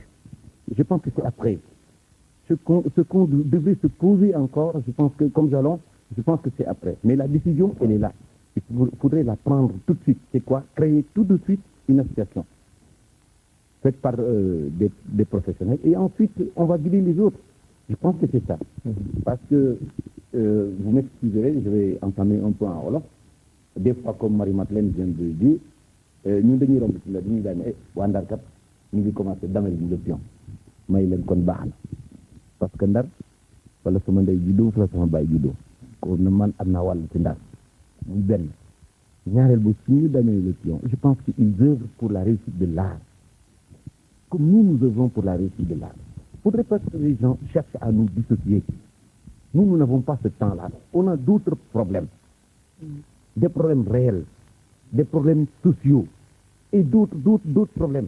F: je pense que c'est après. Ce qu'on devait se poser encore, je pense que, comme Jalon, je pense que c'est après. Mais la décision, elle est là. Il faudrait la prendre tout de suite. C'est quoi? Créer tout de suite une association faite par des professionnels et ensuite on va guider les autres. Je pense que c'est ça. Parce que, vous m'excuserez, je vais entamer un peu en Wolof. Des fois, comme Marie-Madeleine vient de dire, nous dañuy romb ci la dañuy daan ne waa Ndar kat ñu ngi commencé damel bi le pion may leen kon baax na parce que Ndar wala sama ndey juddoo fa la sama baay juddoo kon na man am naa wàll ci Ndar muy benn ñaareel ba suñu damee le pion je pense qu'ils œuvrent pour la réussite de l'art comme nous œuvrons pour la réussite de l'art. Il ne faudrait pas que les gens cherchent à nous dissocier. Nous n'avons pas ce temps-là. On a d'autres problèmes. Des problèmes réels, des problèmes sociaux et d'autres problèmes.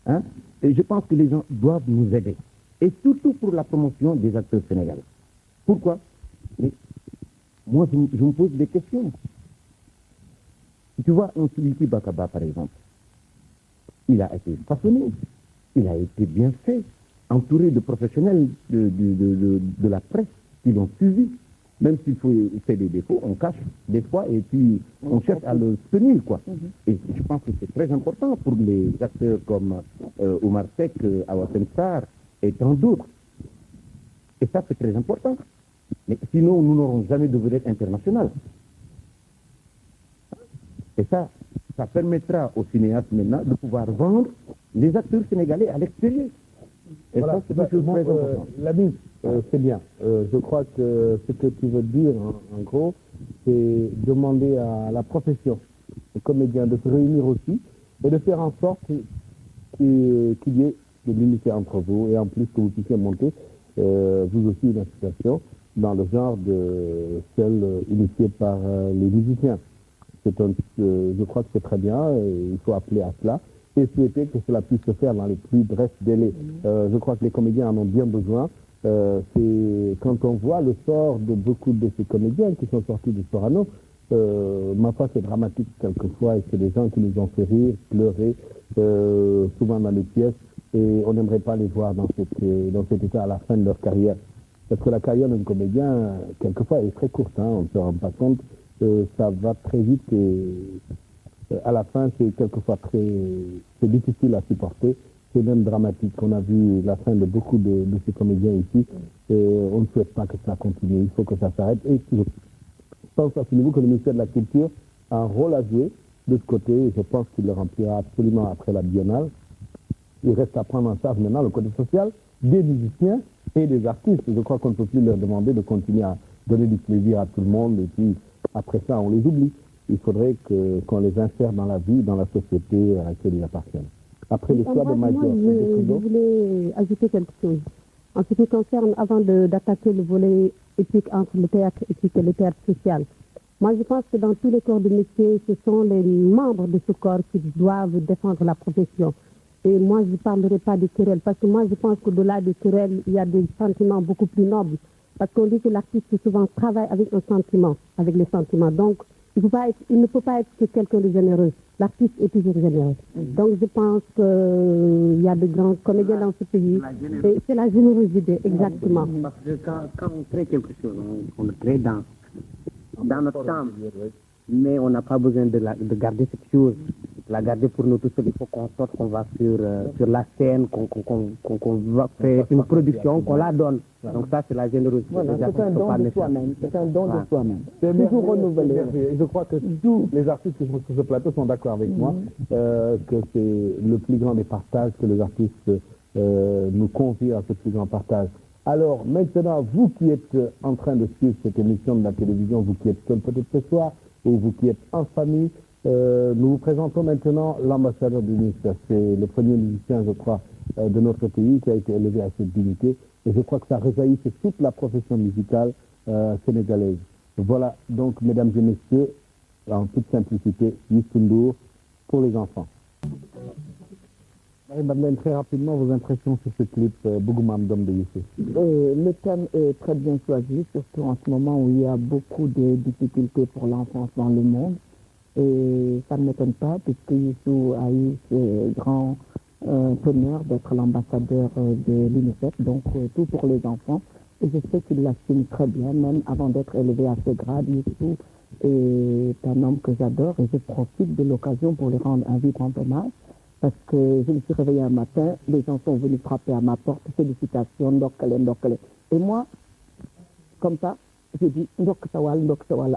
F: Hein? Et je pense que les gens doivent nous aider. Et surtout pour la promotion des acteurs sénégalais. Pourquoi? Mais moi, je me pose des questions. Tu vois, un Sidiki Bakaba, par exemple, il a été façonné, il a été bien fait, entouré de professionnels de la presse qui l'ont suivi. Même s'il faut faire des défauts, on cache des fois et puis on cherche à le tenir, quoi. Et je pense que c'est très important pour les acteurs comme Omar Seck, Awassane Sarr et tant d'autres. Et ça, c'est très important. Mais sinon, nous n'aurons jamais de vedette internationale. Et ça permettra aux cinéastes maintenant de pouvoir vendre les acteurs sénégalais à l'extérieur. Et
C: voilà,
F: ça, c'est quelque chose de très important.
C: L'ami, c'est bien. Je crois que ce que tu veux dire, en gros, c'est demander à la profession des comédiens de se réunir aussi et de faire en sorte qu'il y ait de l'unité entre vous et en plus que vous puissiez monter, vous aussi, une association dans le genre de celle initiée par les musiciens. Je crois que c'est très bien, il faut appeler à cela et souhaiter que cela puisse se faire dans les plus brefs délais. Je crois que les comédiens en ont bien besoin. C'est quand on voit le sort de beaucoup de ces comédiens qui sont sortis du Sorano, ma foi c'est dramatique quelquefois et c'est des gens qui nous ont fait rire, pleurer, souvent dans les pièces et on n'aimerait pas les voir dans cet état à la fin de leur carrière. Parce que la carrière d'un comédien, quelquefois, est très courte, on ne se rend pas compte, ça va très vite et à la fin, c'est quelquefois c'est difficile à supporter, c'est même dramatique. On a vu la fin de beaucoup de ces comédiens ici, et on ne souhaite pas que ça continue, il faut que ça s'arrête. Et je pense à ce niveau que le ministère de la Culture a un rôle à jouer de ce côté, et je pense qu'il le remplira absolument après la Biennale. Il reste à prendre en charge maintenant le côté social des musiciens et des artistes. Je crois qu'on ne peut plus leur demander de continuer à donner du plaisir à tout le monde et puis après ça, on les oublie. Il faudrait qu'on les insère dans la vie, dans la société à laquelle ils appartiennent. Après l'histoire de Major.
I: Je voulais ajouter quelque chose. En ce qui concerne, avant d'attaquer le volet éthique entre le théâtre éthique et le théâtre social, moi je pense que dans tous les corps de métier, ce sont les membres de ce corps qui doivent défendre la profession. Et moi, je ne parlerai pas de querelles, parce que moi, je pense qu'au-delà des querelles, il y a des sentiments beaucoup plus nobles. Parce qu'on dit que l'artiste souvent travaille avec un sentiment, avec les sentiments. Donc, il ne peut pas être que quelqu'un de généreux. L'artiste est toujours généreux. Donc, je pense qu'il y a de grands comédiens dans ce pays. C'est la générosité, exactement.
E: Parce que quand on crée quelque chose, on le crée dans notre chambre. Mais on n'a pas besoin de garder cette chose, la garder pour nous tous seuls. Il faut qu'on sorte, qu'on va sur la scène, qu'on va faire une production, qu'on la donne. Donc ça, c'est la générosité.
A: Voilà, c'est un don de soi-même. C'est un don de soi-même.
C: C'est
A: toujours renouvelé.
C: Et je crois que tous les artistes qui sont sur ce plateau sont d'accord avec moi que c'est le plus grand des partages que les artistes nous confient à ce plus grand partage. Alors maintenant, vous qui êtes en train de suivre cette émission de la télévision, vous qui êtes seul peut-être ce soir, ou vous qui êtes en famille, nous vous présentons maintenant l'ambassadeur du ministère. C'est le premier musicien, je crois, de notre pays qui a été élevé à cette dignité. Et je crois que ça rejaillit sur toute la profession musicale sénégalaise. Voilà, donc, mesdames et messieurs, en toute simplicité, Youssou N'Dour pour les enfants. Marie-Madeleine, très rapidement, vos impressions sur ce clip Bougoumam d'homme de Youssou.
A: Le thème est très bien choisi, surtout en ce moment où il y a beaucoup de difficultés pour l'enfance dans le monde. Et ça ne m'étonne pas, puisque Youssou a eu ce grand honneur d'être l'ambassadeur de l'UNICEF, donc tout pour les enfants. Et je sais qu'il l'assume très bien, même avant d'être élevé à ce grade. Youssou est un homme que j'adore et je profite de l'occasion pour lui rendre un vibrant hommage. Parce que je me suis réveillée un matin, les gens sont venus frapper à ma porte, félicitations, ndokkale, ndokkale. Et moi, comme ça, j'ai dit ndok tawal.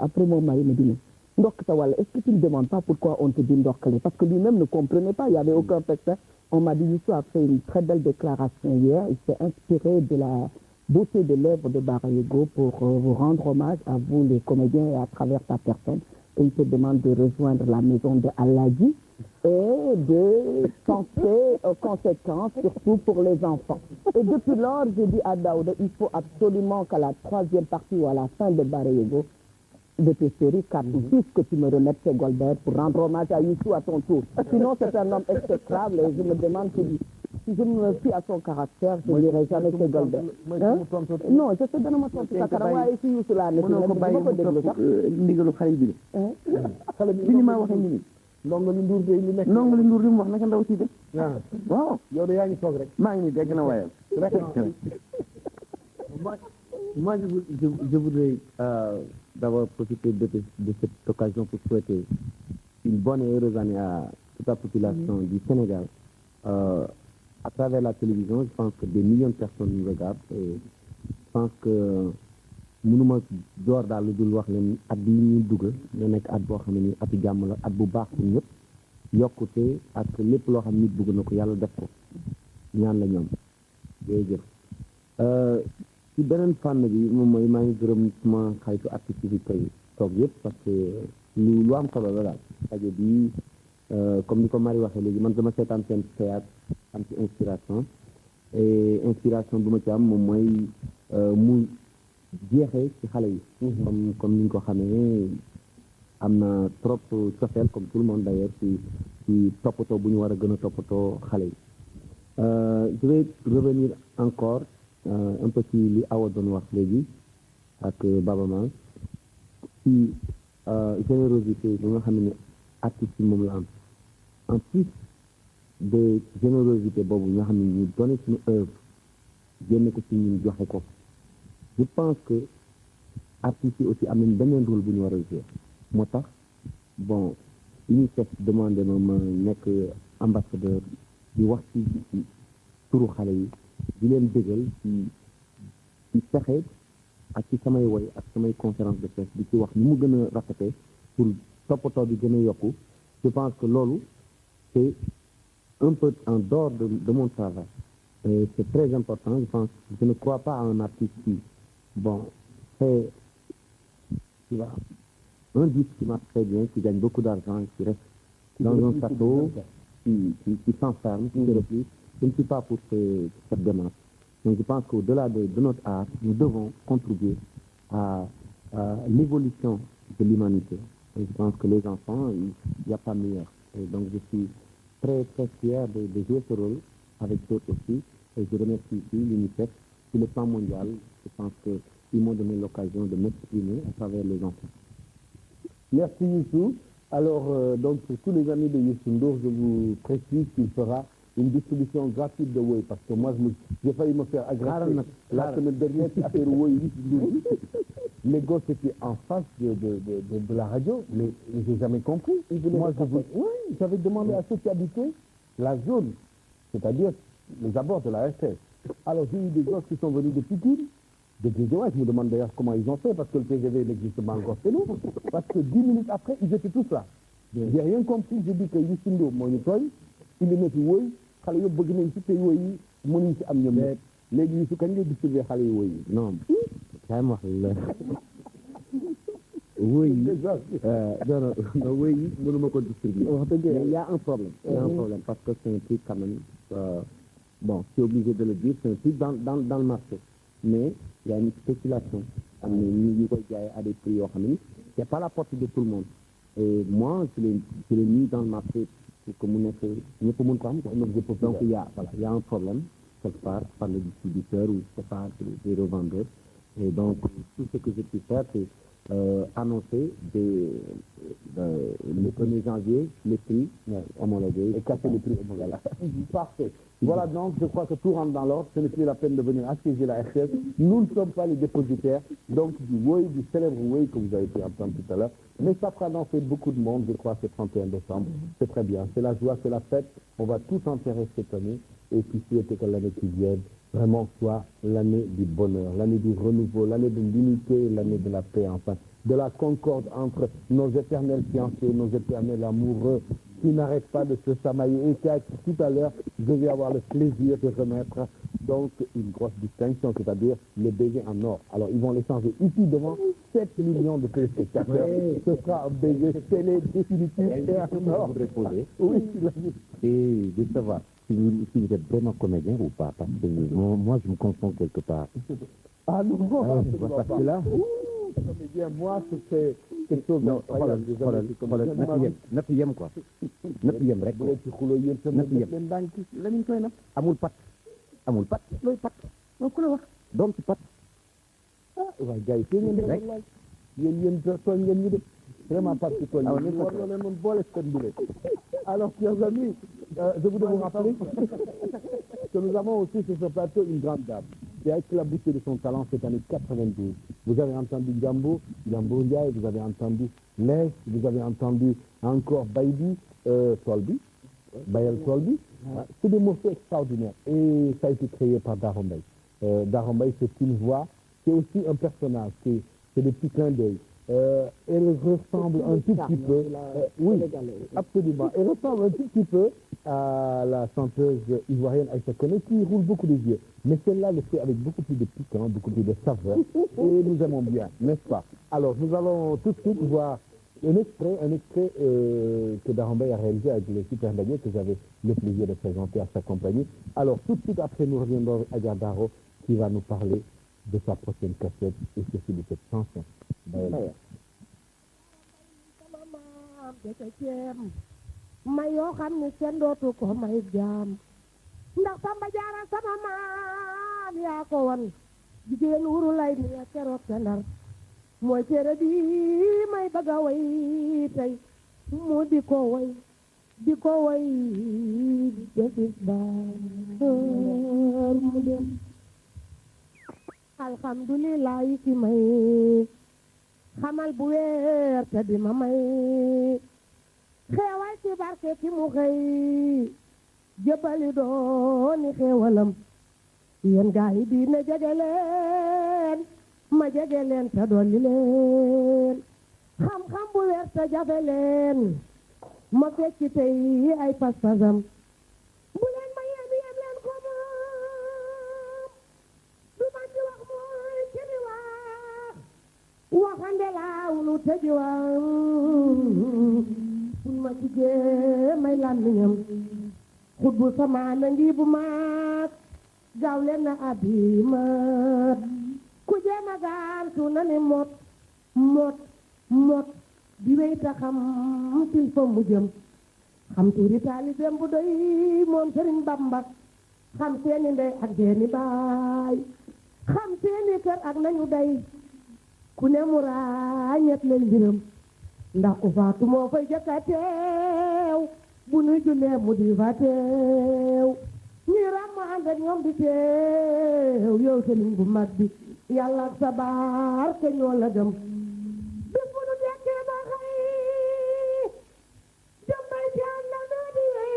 A: Après mon mari me dit ndok tawal, est-ce que tu ne demandes pas pourquoi on te dit ndokkale? Parce que lui-même ne comprenait pas, il n'y avait aucun texte. On m'a dit, Youssou a fait une très belle déclaration hier, il s'est inspiré de la beauté de l'œuvre de Barayego pour vous rendre hommage à vous les comédiens et à travers ta personne. Et il te demande de rejoindre la maison de Aladi et de penser aux conséquences, surtout pour les enfants. Et depuis lors, j'ai dit à Daouda, il faut absolument qu'à la troisième partie ou à la fin de Barayego, de tes séries 4 ou 6, que tu me remettes chez Goldberg pour rendre hommage à Youssou à ton tour. Sinon, c'est un homme exécrable et je me demande si je me fie à son caractère, je ne lirai jamais chez Goldberg. Non, je sais dana ma tontu sakara waaye si Youssou laa nekk ma ko déglu sax
G: ndigalu xale bi
A: xale bi
G: ni ma waxee ni
C: ndongo li Ndour de li nekk
G: ndongo li Ndour li mu wax naka ndaw si de waaw
C: yow de yaa ngi toog rek
G: maa ngi ni dégg na waaye
E: Moi, je voudrais d'abord profiter de cette occasion pour souhaiter une bonne et heureuse année à toute la population du Sénégal. À travers la télévision, je pense que des millions de personnes nous regardent et je pense que mënuma door daal lu dul wax leen at bi ñuy dugg na nekk at boo xam ne nii atu jàmm la at bu baax pour ñëpp yokkute ak lépp loo xam nit bëgg na ko yàlla def ko ñaan la ñoom jërëjëf ci beneen fànn bi moom mooy maa ngi gërëm sama xaritu artiste yi tey toog yëpp parce que lu am solo la daal rajo bi comme ni ko Marie waxee léegi man dama seetaan seen théâtre am ci inspiration et inspiration bu ma ci am moom mooy mu jeexee ci xale yi comme ni ñu ko xamee am na trop cofeel comme tout le monde d'ailleurs ci toppatoo bu ñu war a gën a toppatoo xale yi je vais revenir encore un peu ci li Awa doon wax léegi ak Baba Maal ci générosité bi nga xam ne artiste yi moom la am en plus de générosité boobu nga xam ne ñu donné suñu œuvre génne ko ci ñun joxe ko
C: je pense que artistes yi aussi am nañ beneen rôle bu ñu war a jouer moo tax bon UNICEF demandé ma nekk ambassadeur di wax ci turu xale yi di leen dëggal ci fexe ak ci samay woy ak samay conférence de presse di ci wax ni mu gën a rafetee pour toppatoo bi gën a yokku je pense que loolu c'est un peu en dehors de mon travail et c'est très important je ne crois pas à un artiste qui bon fait tu vois un disque qui marche très bien qui gagne beaucoup d'argent qui reste dans un château qui s'enferme qui se replie. Je ne suis pas pour cette démarche. Donc je pense qu'au-delà de notre art, nous devons contribuer à l'évolution de l'humanité. Et je pense que les enfants, il n'y a pas meilleur. Et donc je suis très très fier de jouer ce rôle avec d'autres aussi. Et je remercie ici l'UNICEF sur le plan mondial. Je pense qu'ils m'ont donné l'occasion de m'exprimer à travers les enfants. Merci Youssou. Alors donc pour tous les amis de Youssou Ndour, je vous précise qu'il fera une distribution gratuite de Woy parce que moi j'ai failli me faire agresser la semaine dernière ci affaire Woy Youssou Ndour. Les gosses étaient en face de la radio, mais j'ai jamais compris. Moi j'avais demandé à ceux qui habitaient la zone, c'est-à-dire les abords de la RTS. Alors j'ai eu des gosses qui sont venus de Pikine, de Guédiawaye, je me demande d'ailleurs comment ils ont fait parce que le TGV n'existe pas encore chez nous, parce que 10 minutes après ils étaient tous là. J'ai rien compris, j'ai dit que Youssou Ndour moo ñu tooñ indi na fi Woy xale yëpp bëgg nañ ci te Woy yi mënuñ ci am ñoom léegi Youssou kañ ngay distribuer xale yi Woy yi non kaay ma wax la Woy yi non Woy yi mënuma ko distribuer mais il y a un problème parce que c'est un truc quand même bon c'est obligé de le dire c'est un truc dans le marché mais il y a une spéculation am na ñu koy jaayee à des prix yoo xam ne c'est pas la portée de tout le monde et moi je l'ai mis dans le marché pour que mu nekk ñëpp mën ko am quoi donc il y a un problème quelque part par le distributeur ou c'est pas les revendeurs et donc tout ce que je peux faire c'est annoncer le 1er janvier les prix homologués et casser les prix homologués. Parfait. Voilà donc je crois que tout rentre dans l'ordre. Ce n'est plus la peine de venir assiéger la RTS. Nous ne sommes pas les dépositaires donc du Woy, du célèbre Woy que vous avez pu entendre tout à l'heure. Mais ça fera donc fait beaucoup de monde, je crois, ce 31 décembre. C'est très bien. C'est la joie, c'est la fête. On va tout enterrer cette année et puis souhaiter que l'année qui vient vraiment soit l'année du bonheur, l'année du renouveau, l'année de l'unité, l'année de la paix, enfin, de la concorde entre nos éternels fiancés, nos éternels amoureux qui n'arrêtent pas de se chamailler et tout à l'heure, je vais avoir le plaisir de remettre donc une grosse distinction, c'est-à-dire le baiser en or. Alors, ils vont l'échanger ici devant 7 millions de téléspectateurs. Oui. Ce sera un baiser télé définitif et en or. Oui, et de savoir si vous êtes vraiment comédien ou pas, parce que moi, je me confonds quelque part. Ah non, parce que là, comédien, moi, c'est quelque chose. Non, voilà, natt yem quoi. Natt yem rek. Natt yem. Lañu koy natt. Amul pat. Looy pat. Non ku la wax. Doom ci pat. Ah, waaye gars yi tey ngeen di rek. Yéen tooñ ngeen ñu de. Vraiment pas ci tooñ. War na leen moom boole seen mbir. Alors, chers amis, je voudrais vous rappeler que nous avons aussi sur ce plateau une grande dame qui a éclaboussé de son talent cette année 92. Vous avez entendu Gambo Ndiaye, vous avez entendu Les, vous avez entendu encore Bayel Solbi. C'est des morceaux extraordinaires et ça a été créé par Daro Mbaye. Daro Mbaye, c'est une voix, c'est aussi un personnage, c'est des petits clins d'œil. Elle ressemble un tout petit peu, oui, absolument. Elle ressemble un tout petit peu à la chanteuse ivoirienne Aïcha Koné qui roule beaucoup les yeux. Mais celle-là le fait avec beaucoup plus de piquant, beaucoup plus de saveur. Et nous aimons bien, n'est-ce pas? Alors, nous allons tout de suite voir un extrait que Darambay a réalisé avec le Super Ndagné que j'avais le plaisir de présenter à sa compagnie. Alors, tout de suite après, nous reviendrons à Gardaro qui va nous parler de sa prochaine cassette et surtout de cette chanson.
J: may yoo xam ne kenn dootu ko may jaam ndax Samba Jaara sama maam yaa ko wan jigéen wuru lay ni keroog ca Ndar mooy cere bi may bëgg a way tey mu di ko way defis baar mu dem alhamdulilah ci may xamal bu weer te di ma may xeewal ci barke ci mu xëy jëbali dooni xeewalam yéen gaa yi diine jege leen ma jege leen te dolli leen xam-xam bu weer te jafe leen ma fekki tey ay pas-pasam bu leen ma yem leen ko moom du man di wax mooy ci di wax waxande laaw nu tëji wax bul ma jigee may làmmiñam xut bu sama na ngi bu maat gaaw leen na abi maat ku jéema gaantu na ni mot di wey ta xam til fa mu jëm xam tuuri taalibeem bu doy moom Sëriñ Bamba xam seeni ndey ak seeni baay xam seeni kër ak nañu day ku ne mu ràññet leen mbiram ndax ku faatu moo fay jëkka teew bu nuy jullee mu di fa teew ñuy ràmm ànd ak ñoom di teew yow sëriñ bu mag bi yàlla ak sa barke ñoo la gëm bis bu nu dekkee ba xëy jëm bay ci àlla noo di wey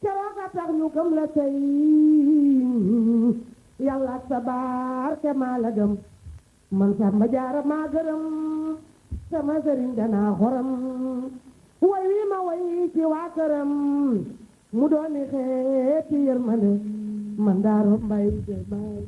J: keroog a tax ñu gëm la tey yàlla ak sa barke maa la gëm man Samba Jaara maa gërëm sama sëriñ danaa xoram way wi ma way ci waa këram mu dooni xeeti yërmande man Daaro Mbay de Mbay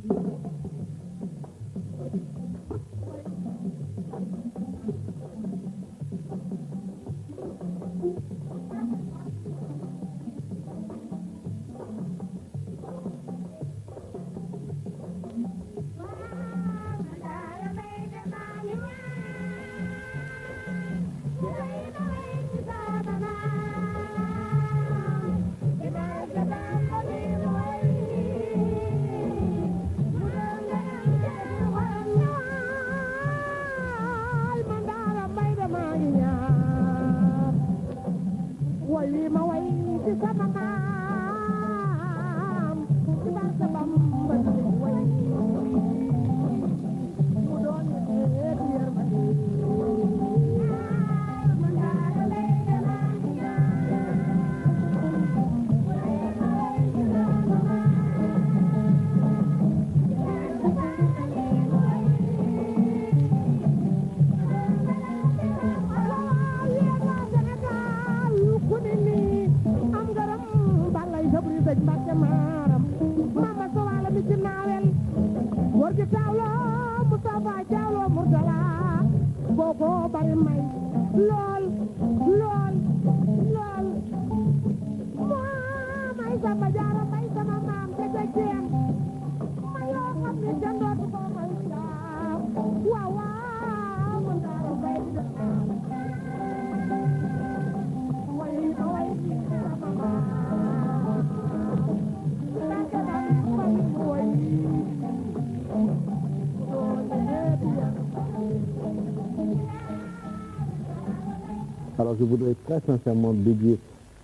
C: Alors je voudrais très sincèrement dédier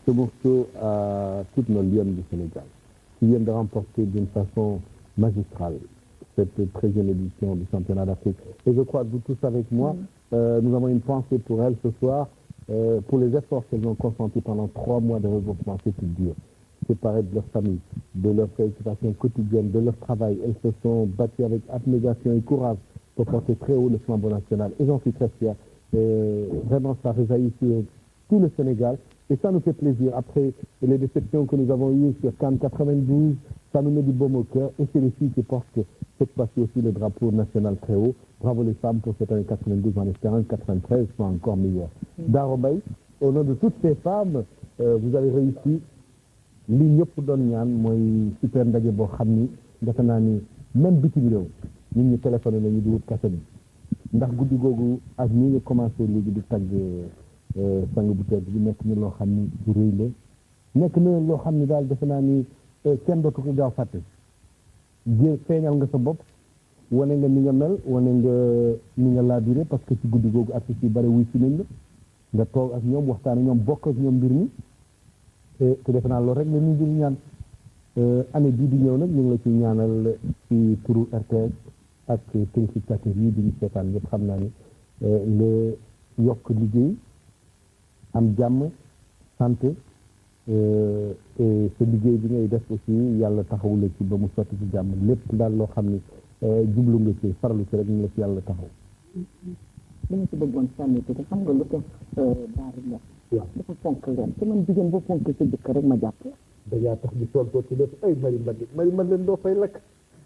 C: ce morceau à toutes nos lionnes du Sénégal qui viennent de remporter d'une façon magistrale cette 13e édition du championnat d'Afrique. Et je crois que vous tous avec moi, nous avons une pensée pour elles ce soir, pour les efforts qu'elles ont consentis pendant 3 mois de regroupement, c'était dur. Séparées de leur famille, de leurs préoccupations quotidiennes, de leur travail. Elles se sont battues avec abnégation et courage pour porter très haut le flambeau national. Et j'en suis très fier. Vraiment, ça réjaillit sur tout le Sénégal. Et ça nous fait plaisir. Après les déceptions que nous avons eues sur Cannes 92, ça nous met du baume au cœur. Et c'est les filles qui portent cette fois-ci aussi le drapeau national très haut. Bravo les femmes pour cette année 92, en espérant que 93 soit encore meilleur. Daaro Mbaye, au nom de toutes ces femmes, vous avez réussi. li ñëpp doon ñaan mooy super ndaje boo xam ni defe naa ni même bitim réew nit ñi téléphoné nañu di wut kase bi ndax guddi googu ak ñi nga commencé léegi di tagg sang bu tedd bi nekk na loo xam ni du rëy la nekk na loo xam ni daal defe naa ni kenn dootu ko gaaw fàtte feeñal nga sa bopp wane nga ni nga mel wane nga ni nga laabiré parce que ci guddi googu artistes yi bare wuy si nañ la nga toog ak ñoom waxtaan ak ñoom bokk ak ñoom mbir mi te defe naa loolu rek la ñu jël ñaan année bii di ñëw nag ñu ngi la ci ñaanal ci turu RTS ak téléspectateurs yi di ñu seetaan yëpp xam naa ni nga yokk liggéey am jàmm santé et sa liggéey bi ngay def aussi yàlla taxawu la ci ba mu sotti ci jàmm lépp daal loo xam ni jublu nga ci farlu ci rek ñu la ci yàlla taxaw.
A: dama ci bëggoon sànni te xam nga lu tax Daara la. waaw dafa fonk leen te man jigéen boo fonk sa jëkkër rek ma jàpp.
C: dañaa tax ñu tontoo ci lépp ay mari man leen doo fay lakk.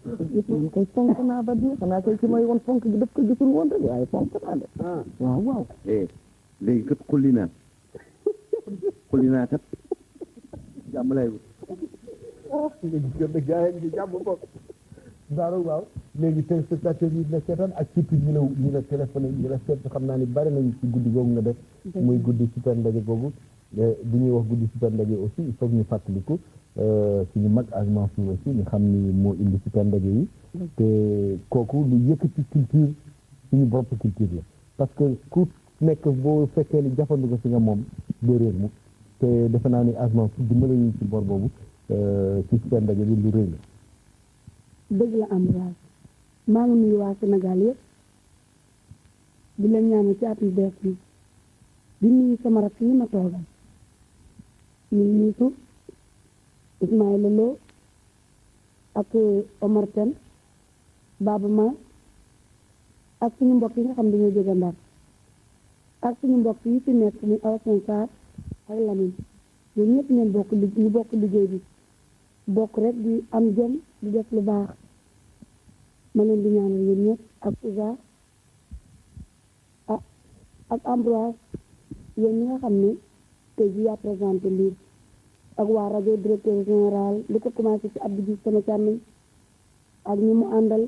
A: ñu koy fonk naa ba bii xanaa koy ci may woon fonk gi daf ko gisul woon rek waaye fonk naa de. waaw waaw.
F: léegi kat xulli naa kat jàmm lay wut.
C: nga gars yi jàmm bokk. Daara waaw léegi téléspectateurs yi dina seetaan ak surtout ñu la téléphoné ñu la seet xam naa ni bari nañu ci guddi googu nga def. muy guddi super ndaje googu. bu ñuy wax guddi super ndaje aussi il faut ñu fàttaliku suñu mag ak Mansour aussi ñu xam ni moo indi super ndaje yi. te kooku lu yëkkati culture suñu bopp culture la parce que ku nekk boo fekkee ni jafandu ko si nga moom doo réer mu te defe naa ni as Mansour dimbale ñu ci bor boobu ci super ndaje bi lu rëy la.
I: dëgg la am waay maa ngi nuyu waa Sénégal yëpp di leen ñaanal ci at yu bees bi di nuyu sama rakk yi ma toogal ñu Youssou Ismaïla Lo ak Omar Ten Baba Ma ak suñu mbokk yi nga xam dañoo jóge Ndar ak suñu mbokk yi fi nekk muy Awasane Sarr ak Lamine ñun ñëpp ñu bokk liggéey bi bokk rek di am jom di def lu baax ma leen di ñaanal yéen ñëpp ak Ousa ak Ambroise yéen ñi nga xam ne tey jii yaa présenté lii ak waa rajo directeur général li ko commencé ci Abdou Diouf sama càmmiñ ak ñi mu àndal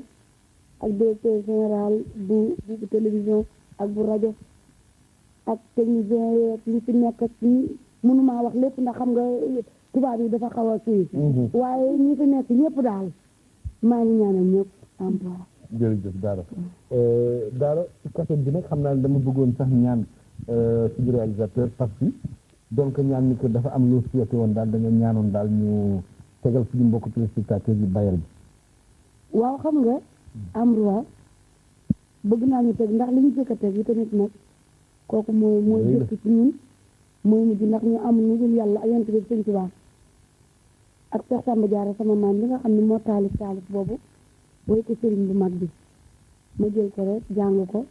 I: ak directeur général bu télévision ak bu rajo ak technicien yeeg li fi nekk ci mënumaa wax lépp ndax xam nga tubaab yi dafa xaw a kii waaye ñi fi nekk ñëpp daal maa ngi ñaanal ñëpp emploi
C: jërëjëf Daara cassette bi nag xam naa ne dama bëggoon sax ñaan suñu réalisateur parce que donc ñaan ni que dafa am lu souhaité woon daal dañoo ñaanoon daal ñu tegal suñu mbokku téléspectateurs yi bayal bi
I: waaw xam nga emploi bëgg naa ñu teg ndax li ñu jëkk a teg yi tamit nag kooku mooy jëkk ci ñun mooy mujj ndax ñu am nu dul yàlla ak yonent bi Sëñ Tuubaa ak Cheikh Samba Diarra sama maam li nga xam ne moo taalif boobu booy ko sëriñ bu mag bi ma jël ko rek jàng ko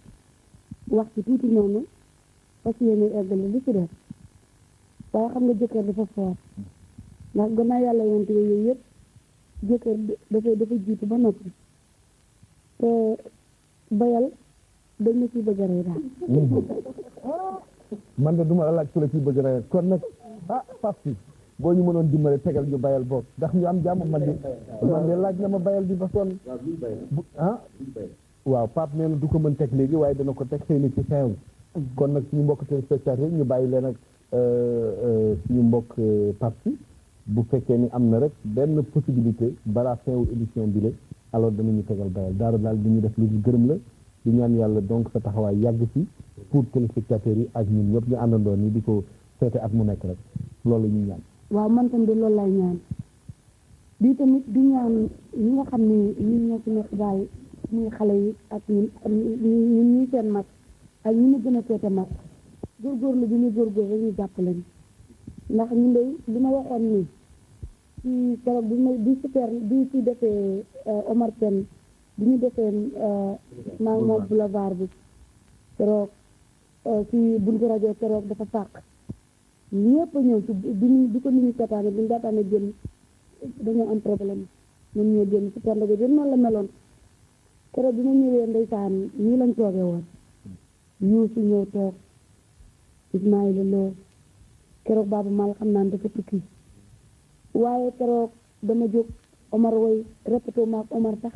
I: wax ci tuuti noonu parce que yéen eggale li ci def waaye xam nga jëkkër dafa foor ndax gannaaw yàlla yonent bi yooyu yëpp jëkkër dafa jiitu ba noppi te bayal dañ na ciy bëgg a rey daal
C: man de duma la laaj ku la ciy bëgg a rey kon nag Fatou boo ñu mënoon dimbale tegal ñu bayal boog ndax ñu am jàmm man de laaj na ma bayal bi ba sonn waaw Pape nee na du ko mën teg léegi waaye dana ko teg xëy na ci fin kon nag suñu mbokk téléspectateurs ñu bàyyi leen ak suñu mbokk Pape bu fekkee ni am na rek benn possibilité balaa fin wu émission bi la alors danañu tegal bayal Daara daal di ñu def lu gërëm la di ñaan yàlla donc sa taxawaay yàgg ci pour téléspectateurs yi ak ñun ñëpp ñu àndandoo ni di ko seete at mu nekk rek loolu la ñuy ñaan.
I: waaw man tamit loolu lay ñaan bii tamit di ñaan ñi nga xam ne ñun ñoo ci nekk daal muy xale yi ak ñun ñuy seen mag ak ñi ñu gën a seete mag góorgóorlu bi ñuy góorgóorlu rek ñu jàppale ñu ndax ñu lay li ma waxoon nii ci keroog bi ci defee Omar Pène bi ñu defee maa ngi moom boulevard bi keroog ci buntu rajo keroog dafa fàq ñëpp ñëw ci bi ko nit ñi seetaane bi ñu daataane génn dañoo am problème ñun ñoo génn ci pende bi noonu la meloon keroog bi ma ñëwee ndeysaan ñii lañ toogee woon Youssou ñëw toog Ismaïla Lo keroog Baba Mal xam naa dafa tukki waaye keroog dama jóg Omar woy répété ma ak Omar sax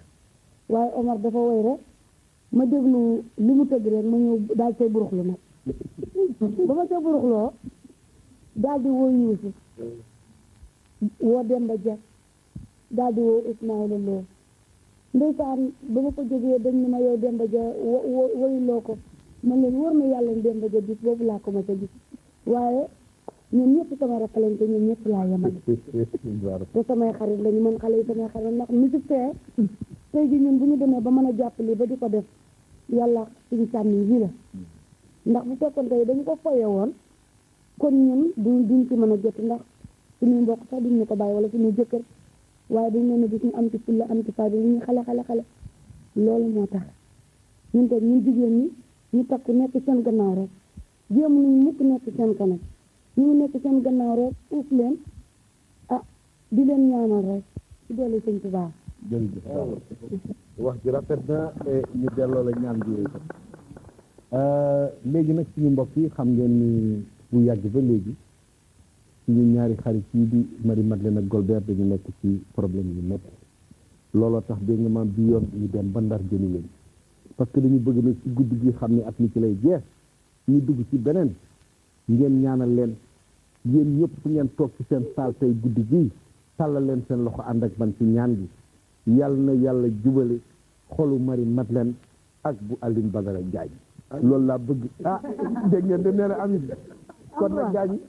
I: waaye Omar dafa woy rek ma déglu li mu tëgg rek ma ñëw daal cay buruxlu nag ba ma cay buruxloo daal di woo Youssou woo Demba Dia daal di woo Ismaïla Lo ndeysaan ba ma ko jógee dañ ne ma yow Demba Dia woyuloo ko man leen wóor na yàlla Demba Dia bis boobu laa ko ma sa gis waaye
J: ñoom ñëpp sama rakk lañ te ñoom ñëpp laa yemal te samay xarit lañu man xale yi samay xarit ndax musique fee tey ji ñun bu ñu demee ba mën a jàppale ba di ko def yàlla suñu sànni yi la ndax bu fekkoon tey dañu ko foye woon kon ñun duñ ci mën a jot ndax suñuy mbokk sax duñ ñu ko bàyyi wala suñuy jëkkër waaye dañ leen a gis ñu am ci fulla am ci fayda ñu xale loolu moo tax ñun te ñun jigéen ñi ñu takku nekk seen gannaaw rek jéem nañu mukk nekk seen kanam ñu ngi nekk seen gannaaw rek uuf leen di leen ñaanal rek ci doole sëñ Tuubaa
C: jërëjëf wax ji rafet na ñu delloo la ñaan bi léegi nag suñu mbokk yi xam ngeen ni bu yàgg ba léegi suñu ñaari xarit yi di Marie Madeleine ak Golbert dañu nekk ci problème yu métti looloo tax dégg nga maam bi yoon ñu dem ba Ndar jëli leen parce que dañu bëgg na ci guddi gi xam ne at mi ci lay jeex ñu dugg ci beneen ngeen ñaanal leen yéen ñëpp fu ngeen toog ci seen saal tey guddi gi tàllal leen seen loxo ànd ak man ci ñaan gi yàlla na yàlla jubale xolu Marie Madeleine ak bu Aline Badara Diagne loolu laa bëgg dégg ngeen de nee na amit kon nag Diagne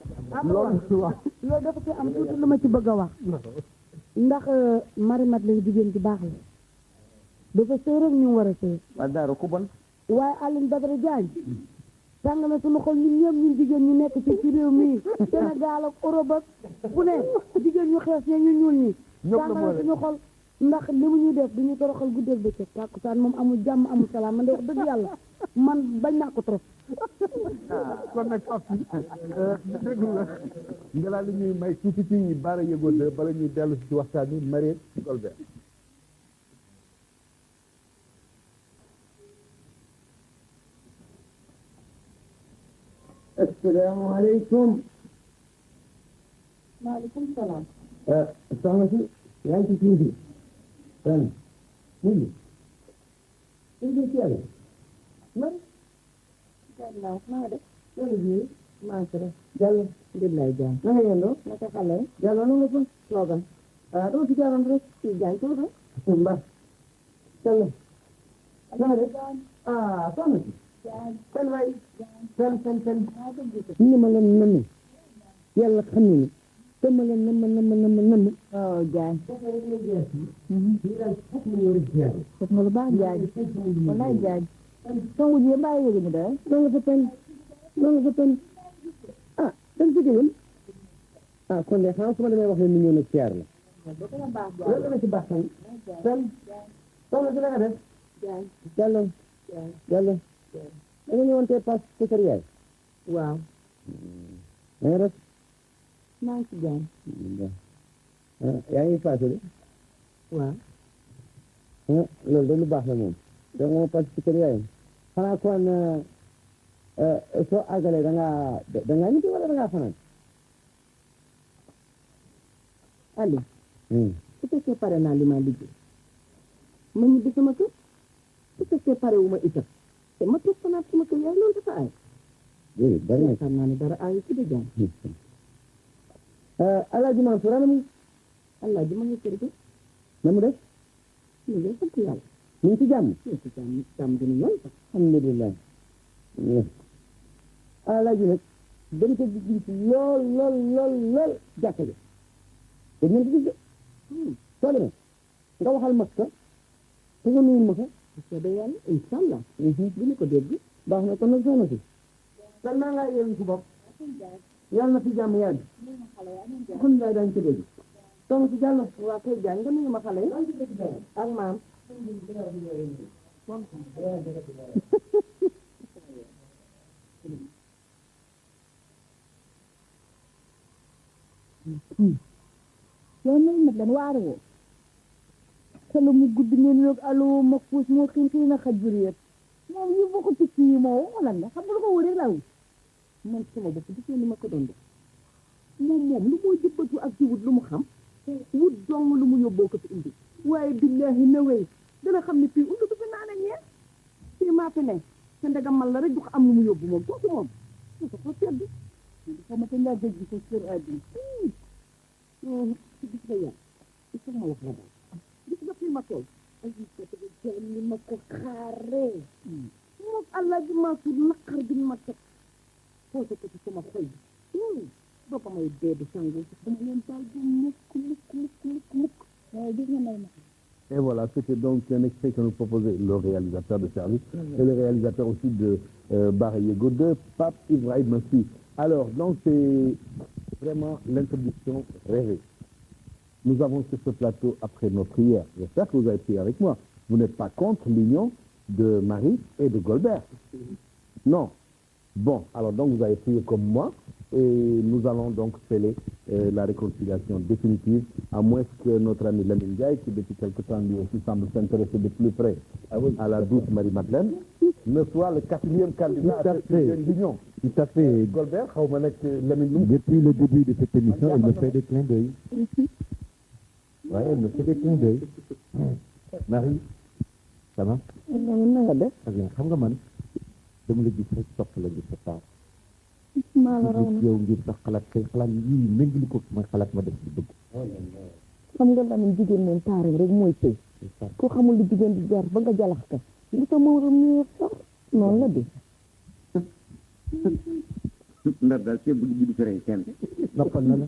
C: loolu wax
J: loolu dafa ci am tuuti lu ma ci bëgg a wax ndax Marie Madeleine jigéen ji baax la dafa sëy rek ñu war a sëy
F: waa daara ku bon
J: waaye Aline Badara Diagne tàng na suñu xol ñun ñëpp ñun jigéen ñu nekk ci réew mi Sénégal ak Europe ak fu ne jigéen ñu xees ñe ñu ñuul ñi tàng na suñu xol ndax li mu ñuy def du ñu toroxal guddeeg bëccëg tàkkusaan moom amul jàmm amul salaam man de wax dëgg yàlla man bañ naa ko trop
C: kon nag Pape déglu la nga daal li ñuy may tuuti ci baara yëgoon de bala ñuy dellu ci waxtaan bi Marie Golbert
G: asalaamaaleykum.
J: maaleykum salaam.
G: soxna si yaa ngi ci suuf si. ren mujj. mujj ci yàlla. man.
J: gannaaw maa def.
G: loolu ji.
J: maa ngi def.
G: Diallo.
J: Ndeye Diagne.
G: na nga yendoo.
J: naka xale.
G: Diallo na nga fa.
J: toogal.
G: dama ci jaaroon rek.
J: ci Diagne toogal.
G: Mba. Diallo. na nga def. soxna si. fen waay. fen. ni ma leen nëmm. yàlla xam ne ni. te ma leen nëmm.
J: oh Diagne.
G: foofu nga lu baax
J: Diagne. wallaay Diagne. soo wujjee mbaa yëgu ñu daal.
G: doo nga fa pen. dañ ci gëyam. kon de xam su ma demee wax ne ni ñëw na ceer la. loolu dana ci baax tan. soxna si la nga def. Diallo. da nga ñëwoon tey pass sa kër yaay.
J: waaw.
G: da nga def.
J: maa ngi ci Diagne.
G: yaa ngi passé de.
J: waaw.
G: loolu de lu baax la moom. da nga pass sa kër yaay. xanaa kon soo àggalee da ngaa ñibbi wala da ngaa fanaan.
J: Aliou. su fekkee pare naa li ma liggéey. ma ñibbi sama kër. su fekkee pare wu ma itam. te ma toog fanaan sama kër yaay loolu dafa aay.
G: déedéet bari na
J: yaakaar naa ne dara aayu ci de Diagne.
G: Alaaji Mansour anam.
J: Alaaji ma ngi kër gi.
G: na mu def.
J: ñu ngi sant yàlla.
G: ñu ngi ci jàmm.
J: ñu ngi ci jàmm dina ñëw.
G: alhamdulilah. Alaaji nag dañ ko gis lool jàkka ji. te ñun gis soo demee nga waxal mag ka te nga nuyul ma ko.
J: soobee yàlla incha allah. dina ko dégg.
G: baax na kon nag soxna si. kon naa ngaa yéen si bopp. yàlla na fi jàmm yàgg. alhamdulilah daañu ko dégg. soxna si jàll.
J: waa kay Diagne nga nuyu ma xale yi. ak maam.
I: yow nañ nag lan waar woo xelu mu gudd ngeen yoog allo ma fuus moo xiin a xaj buri yëpp moom yi boo ko picc yi moo woo lan la xam nga lu ko wëree law man sama bopp gis ni ma ko doon def moom lu moo jëbbatu ak ci wut lu mu xam wut dong lu mu yóbboo ko fi indi waaye billahi na wéy dana xam ne fii undu du fi naan ak ñeent fii maa fi ne te ndegam man la rek du ko am lu mu yóbbu moom kooku moom su ko tedd xaw ma te laa dégg ko kër àddina gis nga yàlla il faut ma wax la daal gis nga fii ma toog ay jaan ni ma ko xaaree moom Alaaji Mansour naqar bi ma teg foo ko ci sama xol bi
A: may dee di sangu sama leen baal bu mukk waaye gis nga may ma.
C: Et voilà, c'était donc un extrait que nous proposait le réalisateur de service et le réalisateur aussi de Barayego de Pape Ibrahim Massi. Alors, donc c'est vraiment l'introduction rêvée. Nous avons sur ce plateau après nos prières. J'espère que vous avez prié avec moi. Vous n'êtes pas contre l'union de Marie et de Golbert? Non. Bon, alors donc vous avez prié comme moi et nous allons donc sceller la réconciliation définitive, à moins que notre ami Lamine Ndiaye, qui depuis quelque temps lui aussi semble s'intéresser de plus près à la douce Marie-Madeleine, ne soit le quatrième candidat à cette union.
B: Tout à fait.
C: Golbert, xaw ma nekk Lamine.
B: Depuis le début de cette émission, elle me fait des clins d'œil. Oui, elle me fait des clins d'œil. Marie, ça va? Très bien. Xam nga man dama la gis rek sopp la gis sa taar.
A: maa la raw
B: yow ngir sa xalaat say xalaat yii méngli ko ma xalaat ma def ci bëgg.
A: xam nga Lamine jigéen moom taaram rek mooy sëy ku xamul li jigéen di jar ba nga jalax ka li sa morom ñëwee sax noonu la di
G: ndax daal ceeb bu di fere kenn
B: noppal na la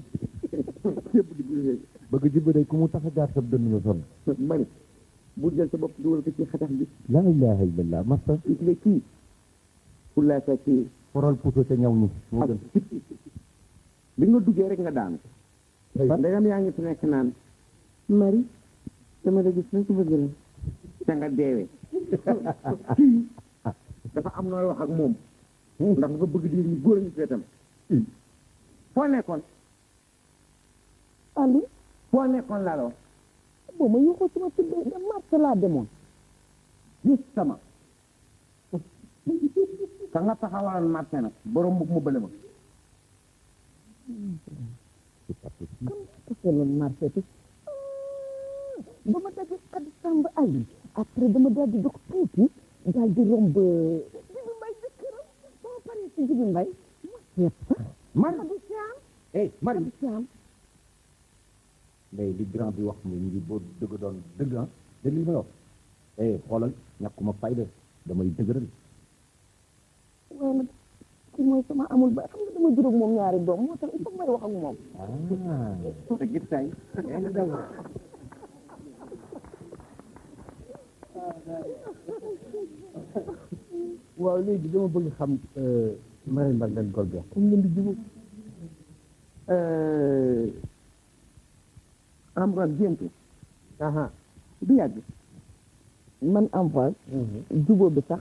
G: ceeb bu di
B: bëgg jibba day ku mu tax a jaar sa dënn nga sonn.
G: mani bu jël sa bopp dugal ko ci xatax bi
B: laa ilaha illallah masta
G: gis nga kii pour la sa kii
B: foral puso ca ñaw ni moo gën.
G: bi nga duggee rek nga daanu ndegam yaa ngi fi nekk naan
A: Marie dama la gis nag bëgg la
G: te nga deewee kii dafa am nooy wax ak moom ndax nga bëgg di ñu góor ñu feetam foo nekkoon
A: Ali
G: foo nekkoon laa la wax
A: boo ma yuuxoo sama tuddee da marché laa demoon
G: gis sama ka nga taxawaloon marché nag borom mbub mu bële ma
A: loon marché bi ba ma daje Xadi Samb Ali après dama daal di dox tuuti daal di romb Jibi Mbay jëkkëram ba ma paree si Jibi Mbay ma seet sax
G: Mari
A: di Caam
G: Mari
A: di Caam
B: mais li grand bi wax ni ngi boo dëgg doon dëgg ah dégg li may wax xoolal ñàkkuma fayda damay dëgëral.
A: waaye nag ki mooy sama amul ba xam nga dama juróom moom ñaari doom moo tax il faut may wax ak moom
G: te gis tay
C: waaw léegi dama bëgg xam Marie-Madeleine Golbert comme ngeen di jubóo.
G: Ambroise bientôt
A: du yàgg man Ambroise jubóo bi sax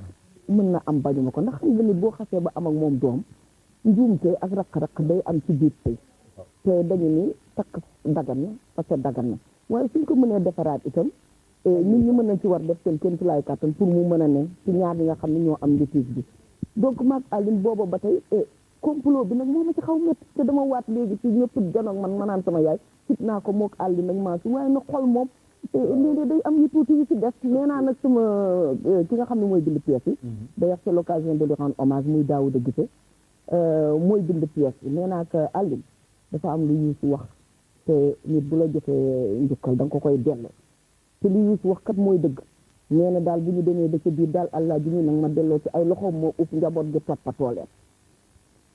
A: mën na am bañu ma ko ndax xam nga ni boo xasee ba am ak moom doom njuumte ak raq-raq day am ci biir sëy te dañu ni takk dagan na parce que dagan na waaye suñ ko mënee defaraat itam nit ñi mën nañ ci war def seen kenn ci laay kàttan pour mu mën a ne ci ñaar ñi nga xam ne ñoo am litige bi donc maag Aline booba ba tey complot bi nag moo ma ci xaw métti te dama waat léegi ci ñëpp janoog man naan sama yaay sit naa ko mook Aline nag maa si waaye nag xol moom léeg-léeg day am yu tuuti yu ci def nee naa nag sama ki nga xam ne mooy bind pièce yi d'ailleurs c'est l'occasion de lui rendre hommage muy Daouda Guissé mooy bind pièce yi nee naa que Aline dafa am lu Youssou wax te nit bu la jotee njukkal da nga ko koy delloo te li Youssou wax kat mooy dëgg nee na daal bu ñu demee ba ca biir daal allah ji ñu nag ma delloo ci ay loxoom moo uf njaboot gi toppatoo leen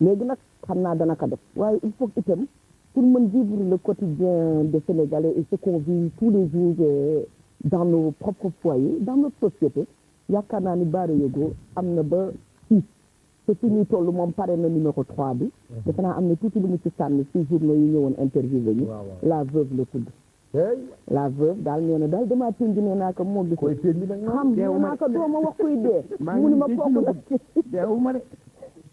A: léegi nag xam naa dana ko def waaye il faut itam pour mën vivre le quotidien des Sénégalais et ce qu'on vit tous les jours dans nos propres foyers dans notre société yaakaar naa ni Barayego am na ba 6 te fi ñuy toll moom pare na numéro 3 bi defe naa am na tuuti lu mu ci sànni ci journaux yi ñëwoon interviewé ñu la veuve la tudd la veuve daal nee na daal damaa tënj nee naa ko moo gis xam nee naa ko dooma wax kuy dee mu ni ma kooku la
G: deewuma de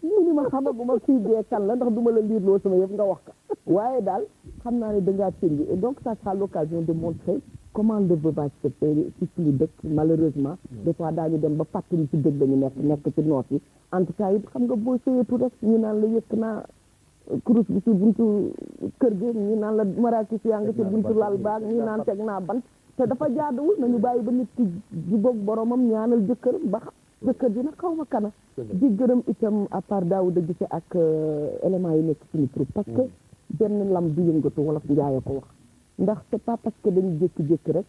A: mu ni ma xamaguma kuy dee kan la ndax duma la liirloo sama yëpp nga wax ko waaye daal xam naa ne dangaa tënj et donc ça sera l'occasion de montrer comment le veuvage se fait ci suñu dëkk malheureusement des fois daañu dem ba fàttali ci dëkk dañu nekk ci noos yi en tout cas it xam nga boo sëyeetu rek ñu naan la yëkk naa kurus bi ci buntu kër gi ñu naan la marakis yaa ngi ci buntu lal baag ñu naan teg naa bant te dafa jaaduwul nañu bàyyi ba nit ki jubóog boromam ñaanal jëkkëram ba xam jëkkër ji nag xaw ma kana di gërëm itam à part Daouda Guissé ak éléments yi nekk suñu troupe parce que benn lam du yëngatu wala njaayee ko wax ndax c'est pas parce que dañu jékki-jékki rek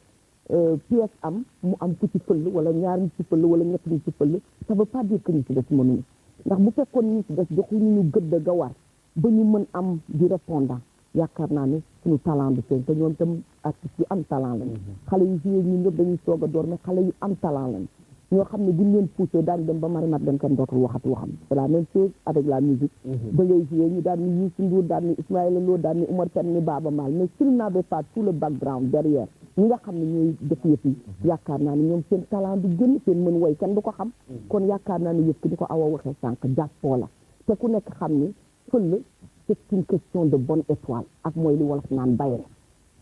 A: pièce am mu am ku ci fëll wala ñaar ñu ci fëll wala ñett ñu ci fëll ça veut pas dire que ñu ci des mënuñu ndax bu fekkoon ñu ci des joxuñu ñu gëdd ga war ba ñu mën am di répondant yaakaar naa ne suñu talent bi feeñ te ñoom itam artistes yu am talent lañu xale yu joué ñun ñëpp dañuy soog a door mais xale yu am talent lañu ñoo xam ne buñ leen poussé daan dem ba Marie-Mate dem kenn dootul waxam c'est la même chose avec la musique ba ngay joué ñu daan ni Youssou Ndour daan ni Ismaïla Lo daan ni Oumar Pène ni Baaba Maal mais s'il n'avait pas tout le background derrière ñi nga xam ne ñooy def yëf yi yaakaar naa ne ñoom seen talent du gën seen mën woy kenn du ko xam kon yaakaar naa ne yëf ki ni ko Awa waxee sànq jàppoo la te ku nekk xam ne fël c'est une question de bonne étoile ak mooy li wolof naan bayre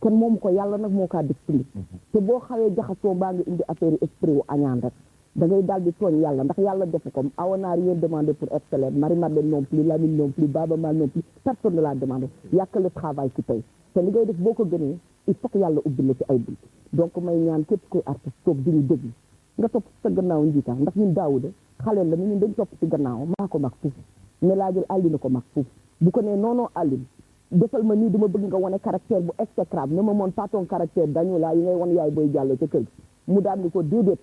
A: kenn moom ko yàlla nag moo kaa displi te boo xawee jaxasoo baa nga indi affaire yi esprit wu añaan rek da ngay daal di tooñ yàlla ndax yàlla defu ko Awa n'a rien demandé pour être célèbre Marie-Mate non plus Lamine non plus Baaba Maal non plus personne ne l'a demandé y a que le travail qui paye te li ngay def boo ko gënee il faut que yàlla ubbi la ci ay bunt donc may ñaan képp koy artiste toog di ñu déglu nga topp sa gannaaw njiitam ndax ñun Daouda xaleel la ni ñun dañ topp ci gannaaw maa ko mag fuuf mais laajal Aline ko mag fuuf bu ko nee non Aline defal ma nii dama bëgg nga wane caractère bu exécrable ne ma moon pas ton caractère dañu laa yi ngay wan yaay booy jàllo ca kër gi mu daan ni ko déedéet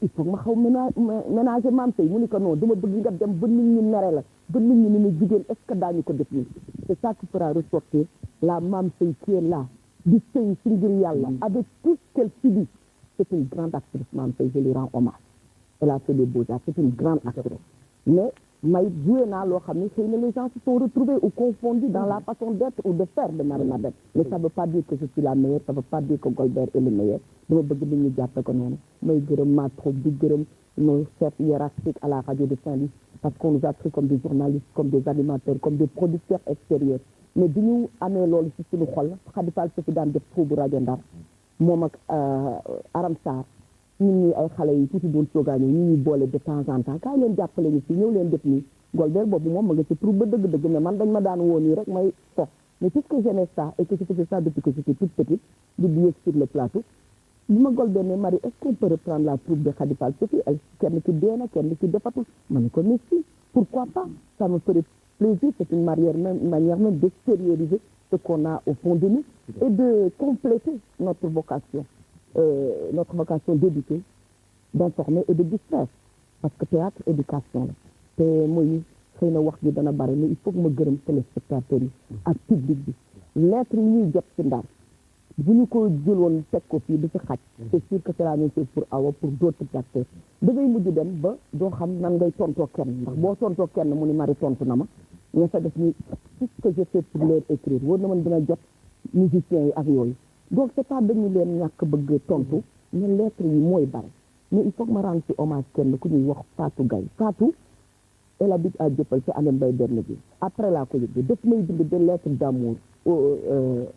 A: il faut ma xaw ménager maam sey mu ni ko non dama bëgg nga dem ba nit ñi mere la ba nit ñi ni mu jigéen est ce que daañu ko def nii c'est ça qui fera ressortir la maam sey qui est là di sëy si ngir yàlla avec tout ce qu'elle subit c'est une grande actrice maam sey je lui rends hommage elle a fait des beaux-arts c'est une grande actrice mais may joué naa loo xam ne xëy na les gens se sont retrouvés ou confondus dans la façon d'être ou de faire de Marie-Mate mais ça veut pas dire que je suis la meilleure ça veut pas dire que Golbert est le meilleur dama bëgg nit ñi jàppe ko noonu may gërëm ma troupe di gërëm nos chefs hiérarchiques à la radio de Saint-Louis parce qu'on nous a pris comme des journalistes comme des animateurs comme des producteurs extérieurs mais bi ñu amee loolu ci suñu xol Khady Fall fi daan def troupe rajo Ndar moom ak Aram Sarr ñun ñi ay xale yi tuuti doon soogaane ñu ñuy boole de temps en temps kaay leen jàppale ñu fii ñëw leen def nii Golbert boobu moom ma nga ci troupe ba dëgg-dëgg mais man dañ ma daan woon nii rek may fox mais puisque j'aimais ça et que je faisais ça depuis que j'étais toute petite di yéeg sur le plateau bi ma Golbert ne Marie est-ce qu'on peut reprendre la troupe de Khady Fall Sophie ay kenn ki dee na kenn ki defatul ma ne ko mais si pourquoi pas ça me ferait plaisir c'est une manière même d'extérioriser ce qu'on a au fond de nous et de compléter notre vocation d'éduquer d'informer et de distraire parce que théâtre éducation la te mooy xëy na wax ji dana bari mais il faut que ma gërëm téléspectateurs yi ak public bi lettre yi ñuy jot ci Ndar bu ñu ko jëloon teg ko fii du fi xaj c'est sûr que c'est la même chose pour Awa pour d'autres acteurs da ngay mujj dem ba doo xam nan ngay tontoo kenn ndax boo tontoo kenn mu ni Marie tontu na ma ña sa def ni tout ce que j'ai fait pour leur écrire wóor na man dina jot musiciens yi ak yooyu donc c'est pas dañu leen ñàkk bëgg tontu mais lettre yi mooy bari mais il faut que ma rendre ci hommage kenn ku ñuy wax Fatou Gaye Fatou elle habite à Dieuppeul ci Alem Bay Derne bi après la ko yëg daf may bind des lettres d'amour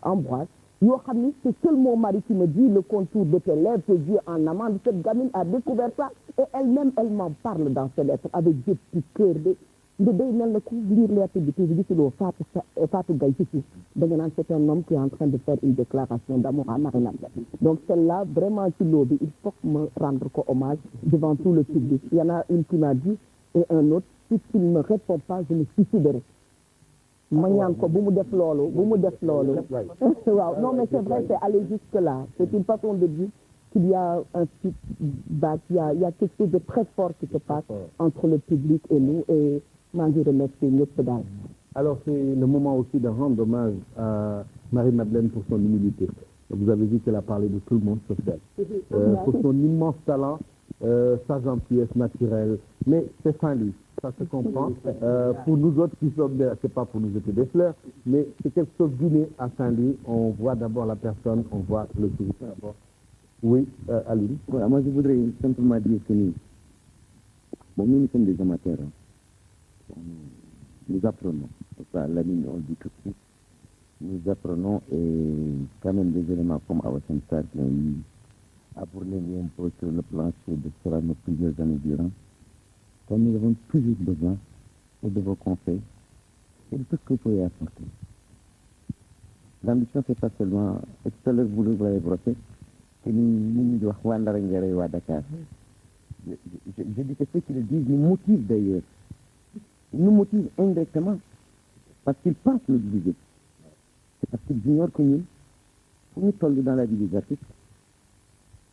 A: Ambroise yoo xam ni c'est seulement Marie qui me dit le contour de tes lèvres, tes yeux en amande. Cette gamine a découvert ça et elle-même elle m'en parle dans ses lettres avec des petits cœurs de day mel na ku lire lettre bi toujours gisuloo Fatou Gaye ci suuf da nga naan c'est un homme qui est en train de faire une déclaration d'amour à Marie-Mate donc celle-là vraiment ci loo bi il faut que me rendre ko hommage devant tout le public il y en a une qui m'a dit et un autre si tu ne me réponds pas je me suiciderai ma ñaan ko bu mu def loolu waaw non mais c'est vrai c'est aller jusque là c'est une façon de dire qu'il y a un feedback il y a quelque chose de très fort qui se passe entre le public et nous et maa ngi remercier ñëpp daal.
C: Alors c'est le moment aussi de rendre hommage à Marie-Madeleine pour son humilité. Vous avez vu qu'elle a parlé de tout le monde sauf d'elle. Pour son immense talent, sa gentillesse naturelle, mais c'est Saint-Louis, ça se comprend. Pour nous autres qui sommes là, c'est pas pour nous jeter des fleurs, mais c'est quelque chose d'inné à Saint-Louis. On voit d'abord la personne, on voit le tourisme d'abord. Oui, Aline.
B: Voilà, moi je voudrais simplement dire que nous sommes des amateurs. Nous apprenons. Ça, Lamine, on le dit tout de suite. Nous apprenons et quand même des éléments comme Awassane Sarr qui ont eu à brûler un peu sur le plancher de cela plusieurs années durant. Comme nous avons toujours besoin de vos conseils et de tout ce que vous pouvez apporter. L'ambition, c'est pas seulement, et tout à l'heure vous l'avez brossé, que nous devons voir à Dakar. Je dis que ceux qui le disent nous motivent d'ailleurs. Ils nous motivent indirectement parce qu'ils pensent nous diviser. C'est parce qu'ils ignorent que nous, pour nous toll dans la vie des artistes,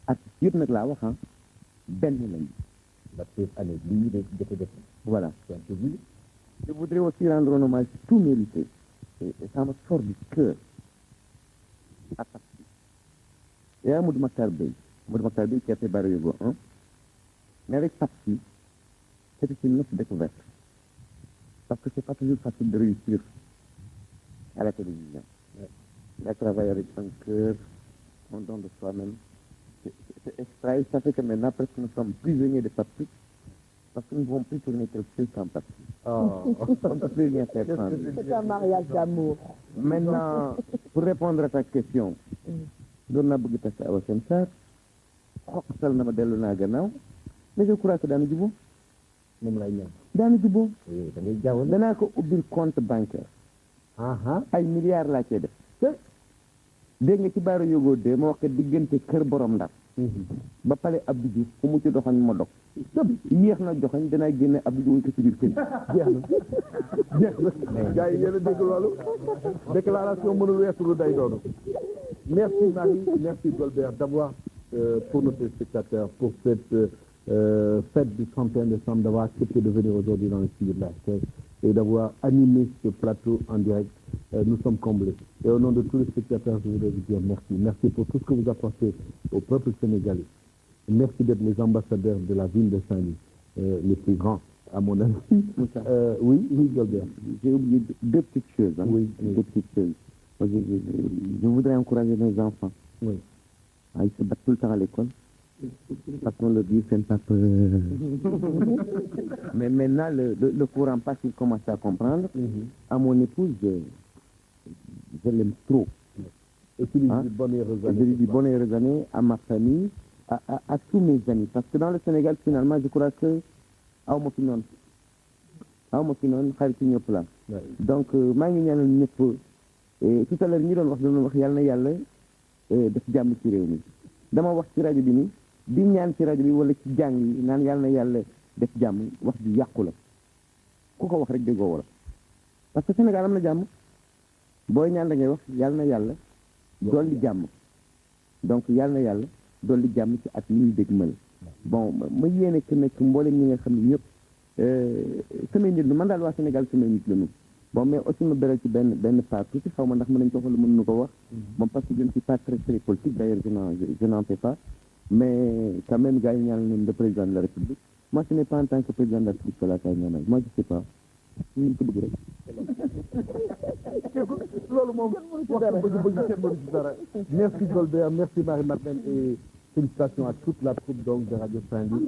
B: artistes yëpp nag laa wax benn lañu.
F: La preuve année bii de def.
B: Voilà.
F: Tu as vu Je voudrais aussi rendre un hommage tout mérité, et ça me sort du cœur, à Papsi. Et à Moudou Makhtar Bey qui a fait Baroyogo 1. Mais avec Papsi, c'était une autre découverte. Parce que c'est pas toujours facile de réussir à la télévision. Il a travaillé avec un cœur, un don de soi-même. C'est extra, et ça fait que maintenant, presque nous sommes prisonniers de Papsi, parce que nous ne pouvons plus tourner quelque chose sans Papsi. On ne peut plus rien faire sans lui.
A: C'est un mariage d'amour.
F: Maintenant, pour répondre à ta question, doon naa bëgg tas Awa Sène Sarr xoqatal na ma dellu naa gannaaw mais je crois que daanu jubóo
C: moom lay ñaan
F: daanu jubóo
C: da ngay jaww
F: danaa ko ubbil compte bancaire ay milliards laa cee def dégg nga ci Baara Yogoo de ma wax ko diggante kër borom Ndar ba pale Abdou Diouf fu mu ci doxañ ma dog yéex na joxañ danaa génne Abdou Diouf ko ci biir kër
C: jeex na gars yi yéen a dégg loolu déclaration mënul weesu lu day doonu. Merci Marie, merci Golbert d'avoir, pour nos téléspectateurs, pour cette fête du 31 décembre, d'avoir accepté de venir aujourd'hui dans le studio de la RTS et d'avoir animé ce plateau en direct. Nous sommes comblés. Et au nom de tous les spectateurs, je voudrais vous dire merci. Merci pour tout ce que vous apportez au peuple sénégalais. Merci d'être les ambassadeurs de la ville de Saint-Louis, les plus grands, à mon avis. Oui, Golbert.
F: J'ai oublié deux petites choses.
C: Oui.
F: Deux petites choses. Je voudrais encourager nos enfants.
C: Oui.
F: Ils se battent tout le temps à l'école. Parce qu'on leur dit, c'est pas peur. Mais maintenant, le courant passe, ils commencent à comprendre. À mon épouse, je l'aime trop.
C: Et tu lui dis bonne et heureuse année.
F: Je lui dis bonne et heureuse année à ma famille, à tous mes amis. Parce que dans le Sénégal, finalement, je crois que aw ma fi noonu xarit yi ñëpp la. Donc maa ngi ñaanal ñëpp. Tout à l'heure ñi doon wax yàlla na yàlla def jàmm ci réew mi dama wax ci rajo bi ni di ñaan ci rajo bi wala ci jàng yi naan yàlla na yàlla def jàmm wax ji yàqu la ku ko wax rek déggoo wala parce que Sénégal am na jàmm booy ñaan da ngay wax yàlla na yàlla dolli jàmm donc yàlla na yàlla dolli jàmm ci at ñuy dégg mal bon ma yéene que nekk mboolem ñi nga xam ne ñëpp samay nit man daal waa Sénégal samay nit la ñu bon mais aussi ma beral ci benn part tuuti xaw ma ndax mën nañu ko wala mënuñu ko wax bon parce que je ne suis pas très très politique d'ailleurs je n'en fais pas mais quand même gars yi ñaanal nañu le président de la République moi ce n'est pas en tant que président de la République que la kay ñaanal moi je sais pas ñu ko bëgg rek
C: loolu moom wax bëgg kenn mënu ci dara. Merci Golbert, merci Marie-Madeleine et félicitations à toute la troupe donc de Radio Saint-Louis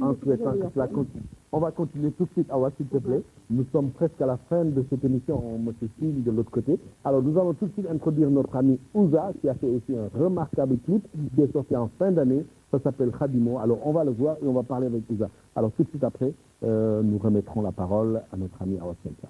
C: en souhaitant que cela continue. On va continuer tout de suite, Awa, s'il te plaît. Nous sommes presque à la fin de cette émission. On me suit de l'autre côté. Alors, nous allons tout de suite introduire notre ami Ouza, qui a fait aussi un remarquable clip qui est sorti en fin d'année. Ça s'appelle Khadimo. Alors, on va le voir et on va parler avec Ouza. Alors, tout de suite après, nous remettrons la parole à notre ami Awa Senta.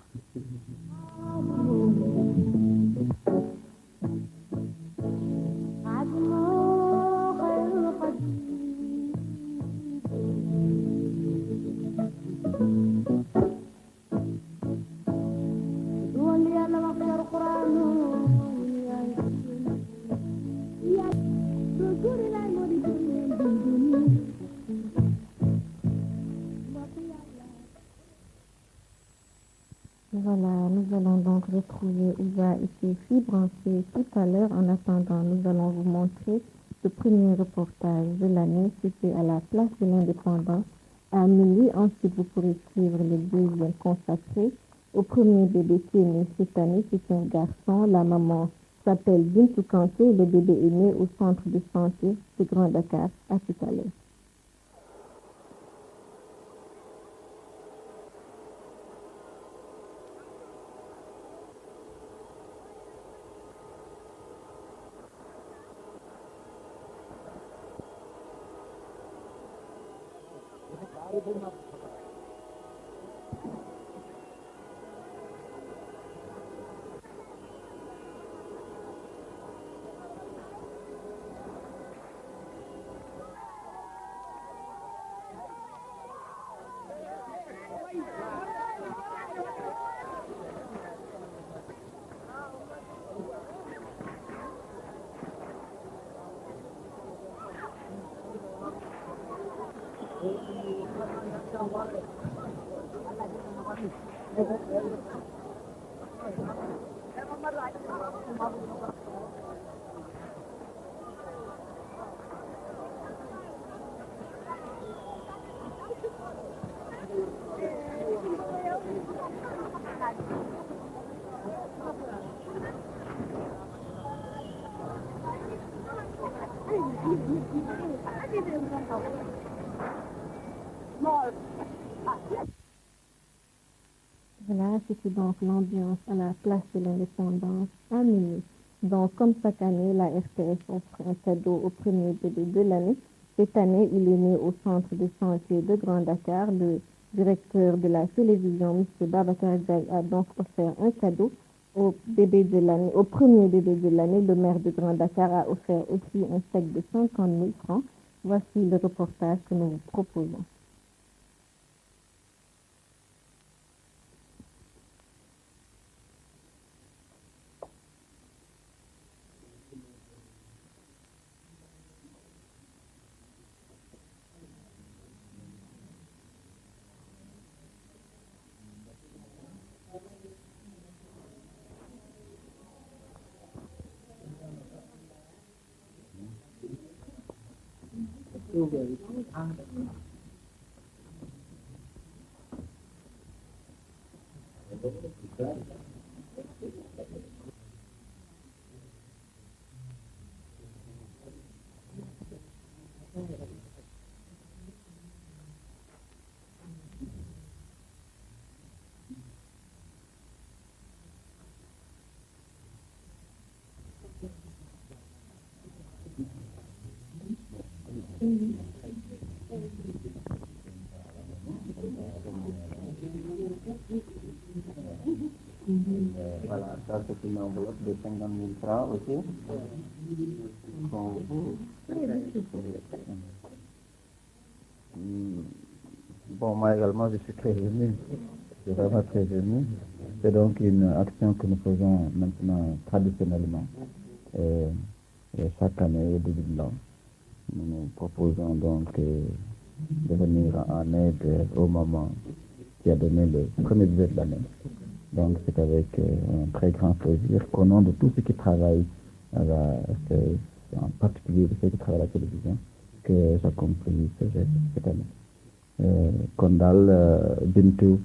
D: Voilà, nous allons donc retrouver Ouza et ses filles branchées tout à l'heure. En attendant, nous allons vous montrer le premier reportage de l'année. C'était à la place de l'Indépendance à minuit. Ensuite, vous pourrez suivre le deuxième consacré au premier bébé qui est né cette année. C'est un garçon. La maman s'appelle Bintou Kanté. Le bébé est né au centre de santé de Grand Dakar. À tout à l'heure. Voilà, c'était donc l'ambiance à la place de l'indépendance à minuit. Donc, comme chaque année, la RTS offre un cadeau au premier bébé de l'année. Cette année, il est né au centre de santé de Grand Dakar. Le directeur de la télévision, M. Babacar Diaye, a donc offert un cadeau au bébé de l'année, au premier bébé de l'année. Le maire de Grand Dakar a offert aussi un chèque de 50 000 francs. Voici le reportage que nous vous proposons.
F: Voilà, ça c'est une enveloppe de 50 000 francs aussi. Bon, moi également, je suis très ému. Je suis vraiment très ému. C'est donc une action que nous faisons maintenant traditionnellement. Chaque année, au début de l'an, nous nous proposons donc de venir en aide au maman qui a donné le premier bébé de l'année. Donc c'est avec un très grand plaisir qu'au nom de tous ceux qui travaillent à la RTS, en particulier de ceux qui travaillent à la télévision, que j'accomplis ce geste cette année. Kon daal Bintu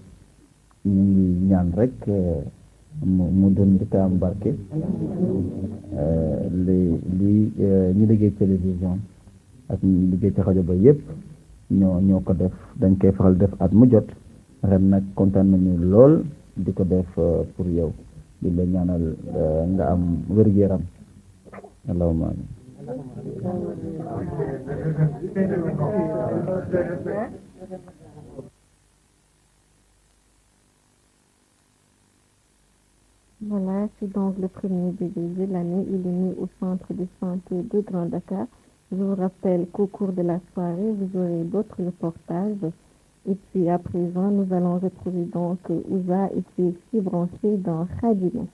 F: ñu ngi ñaan rek mu doon di am barke li ñi liggéey télévision ak ñi liggéey ci rajo ba yëpp ñoo ko def dañ koy faral def at mu jot ren nag kontaan nañu lool di ko def pour yow di la ñaanal nga am wér-gu-yaram allahumma amin.
D: Voilà, c'est donc le premier bébé de l'année. Il est né au centre de santé de Grand Dakar. Je vous rappelle qu'au cours de la soirée, vous aurez d'autres reportages. Et puis à présent, nous allons retrouver donc Ouza et puis ici branché dans Khadimou.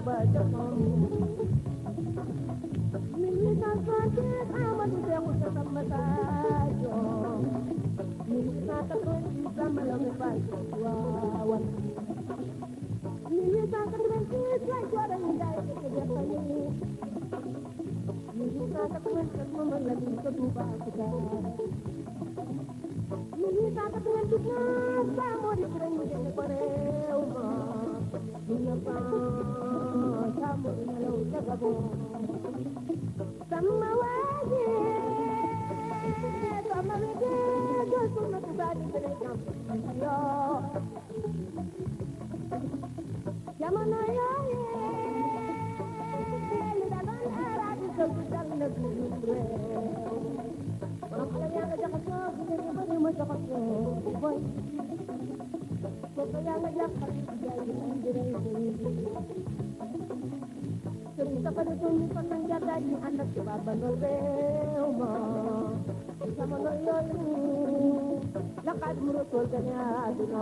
J: ba jamono 1860 Amadou Seexu sa Samba Sadio 1888 Samba Laobé Fall waawan 1886 la Jooda Njaay ke defani 1887 Mamadou Lamine ko Touba Kouta 1899 Ba Mody Touré ñu jël ko réew ma 1900 Samba nelaw ca Gabon sama waaje sama wege josu na tubaab yi yo jamono yooye li daloon arabi ko dal na suñu réew borom xale yaa nga jaxasoo bu dee ba ñu ma jaxasoo boy kooku yaa nga jaxal jaay di rey sëriñ sa bari suñu kon nañ jàddaay ñu ànd ak tubaab ba no réew ma jamono yooyu la Xaadimu Rasuul gane àdduna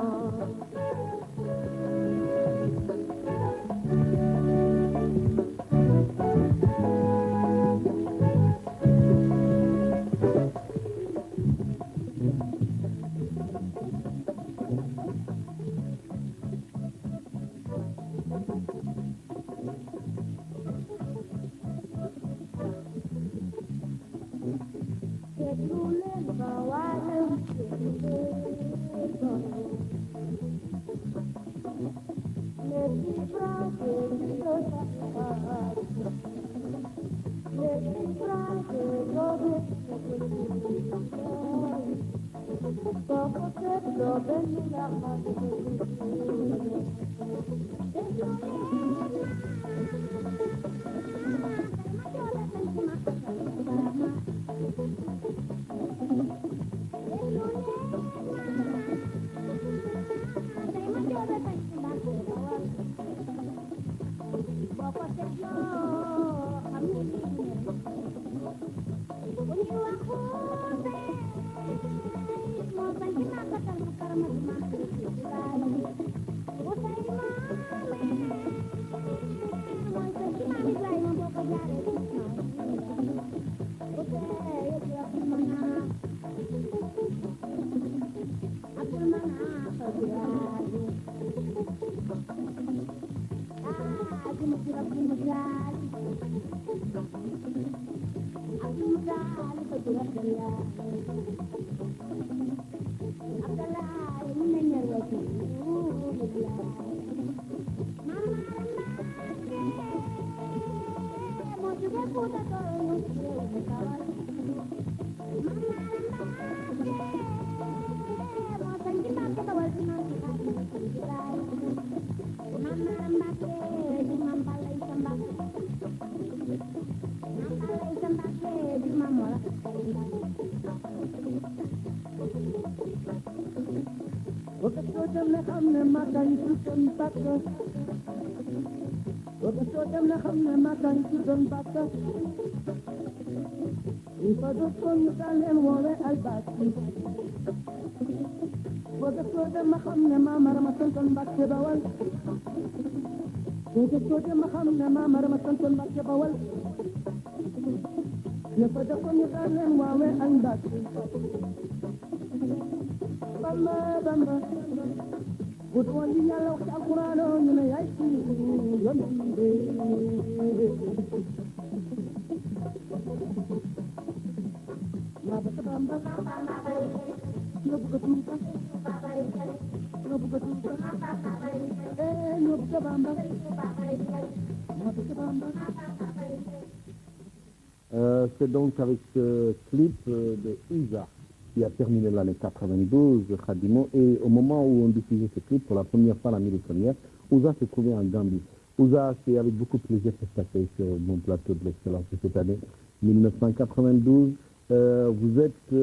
C: C'est donc avec ce clip de Ouza qui a terminé l'année 92, Khadimo, et au moment où on diffusait ce clip pour la première fois l'année dernière, Ouza s'est trouvé en Gambie. Ouza, c'est avec beaucoup de plaisir que je passais sur mon plateau de l'excellence de cette année 1992. Vous êtes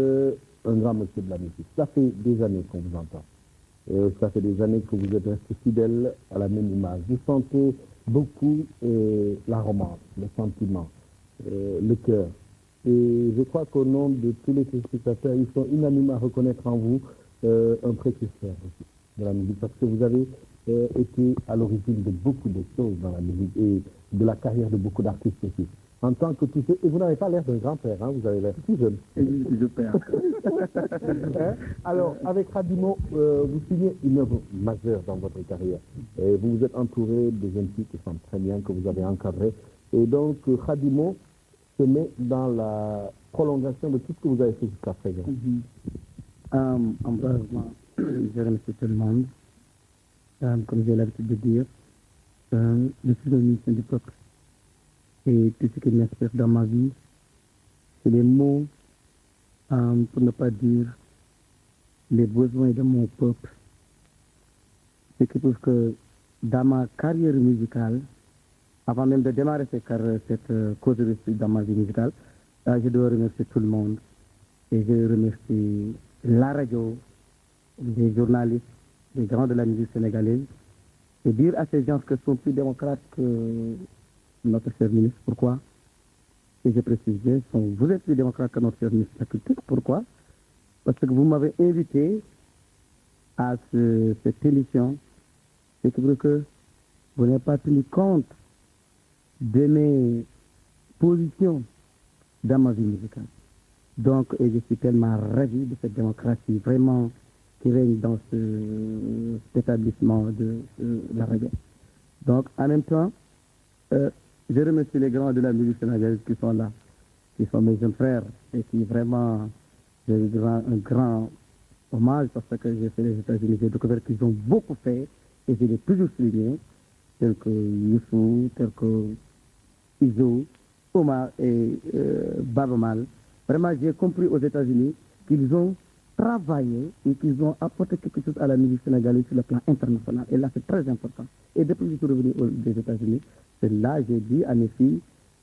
C: un grand monsieur de la musique. Ça fait des années qu'on vous entend. Ça fait des années que vous êtes resté fidèle à la même image. Vous sentez beaucoup la romance, le sentiment, le cœur. Et je crois qu'au nom de tous les téléspectateurs, ils sont unanimes à reconnaître en vous un précurseur aussi de la musique, parce que vous avez été à l'origine de beaucoup de choses dans la musique et de la carrière de beaucoup d'artistes aussi. En tant que tout ce... Et vous n'avez pas l'air d'un grand-père, hein, vous avez l'air tout jeune.
B: Je perds.
C: Hein? Alors, avec Khadimo, vous signez une œuvre majeure dans votre carrière. Et vous vous êtes entouré de jeunes filles qui sont très bien, que vous avez encadrées. Et donc, Khadimo se met dans la prolongation de tout ce que vous avez fait jusqu'à présent.
E: Embrasement, je remercie tout le monde. Comme j'ai l'habitude de dire, je suis un musicien du peuple. Et tout ce qui m'inspire dans ma vie, c'est les mots, pour ne pas dire les besoins de mon peuple. Ce qui prouve que dans ma carrière musicale, avant même de démarrer cette cause de réussite dans ma vie musicale, je dois remercier tout le monde. Et je remercie la radio, les journalistes, les grands de la musique sénégalaise, et dire à ces gens que sont plus démocrates que notre cher ministre. Pourquoi? Et je précise bien, vous êtes plus démocrate que notre cher ministre de la Culture. Pourquoi? Parce que vous m'avez invité à cette émission, c'est que vous n'avez pas tenu compte de mes positions dans ma vie musicale. Donc, et je suis tellement ravi de cette démocratie vraiment qui règne dans cet établissement de la radio. Donc, en même temps, je remercie les grands de la musique sénégalaise qui sont là, qui sont mes jeunes frères, et qui vraiment, je leur rends un grand hommage parce que j'ai fait les États-Unis, j'ai découvert qu'ils ont beaucoup fait, et je l'ai toujours souligné, tels que Youssou, tels que Izo, Omar et Baba Mal. Vraiment, j'ai compris aux États-Unis qu'ils ont travaillé et qu'ils ont apporté quelque chose à la musique sénégalaise sur le plan international. Et là, c'est très important. Et depuis que je suis revenu des États-Unis, c'est là que j'ai dit à mes filles,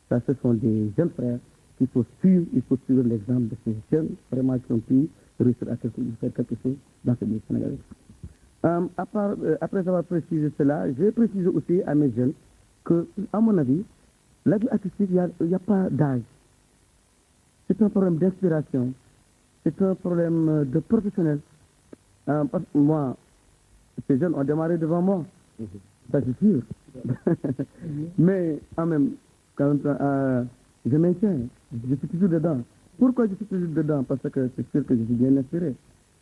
E: ça, ce sont des jeunes frères qu'il faut suivre, il faut suivre l'exemple de ces jeunes, vraiment, qui ont pu réussir à faire quelque chose dans cette musique sénégalaise. Après avoir précisé cela, je vais préciser aussi à mes jeunes que, à mon avis, la vie artistique, il n'y a pas d'âge. C'est un problème d'inspiration. C'est un problème de professionnel. Parce que moi, ces jeunes ont démarré devant moi. Ça, c'est sûr. Mais en même temps, je maintiens. Je suis toujours dedans. Pourquoi je suis toujours dedans? Parce que c'est sûr que je suis bien inspiré.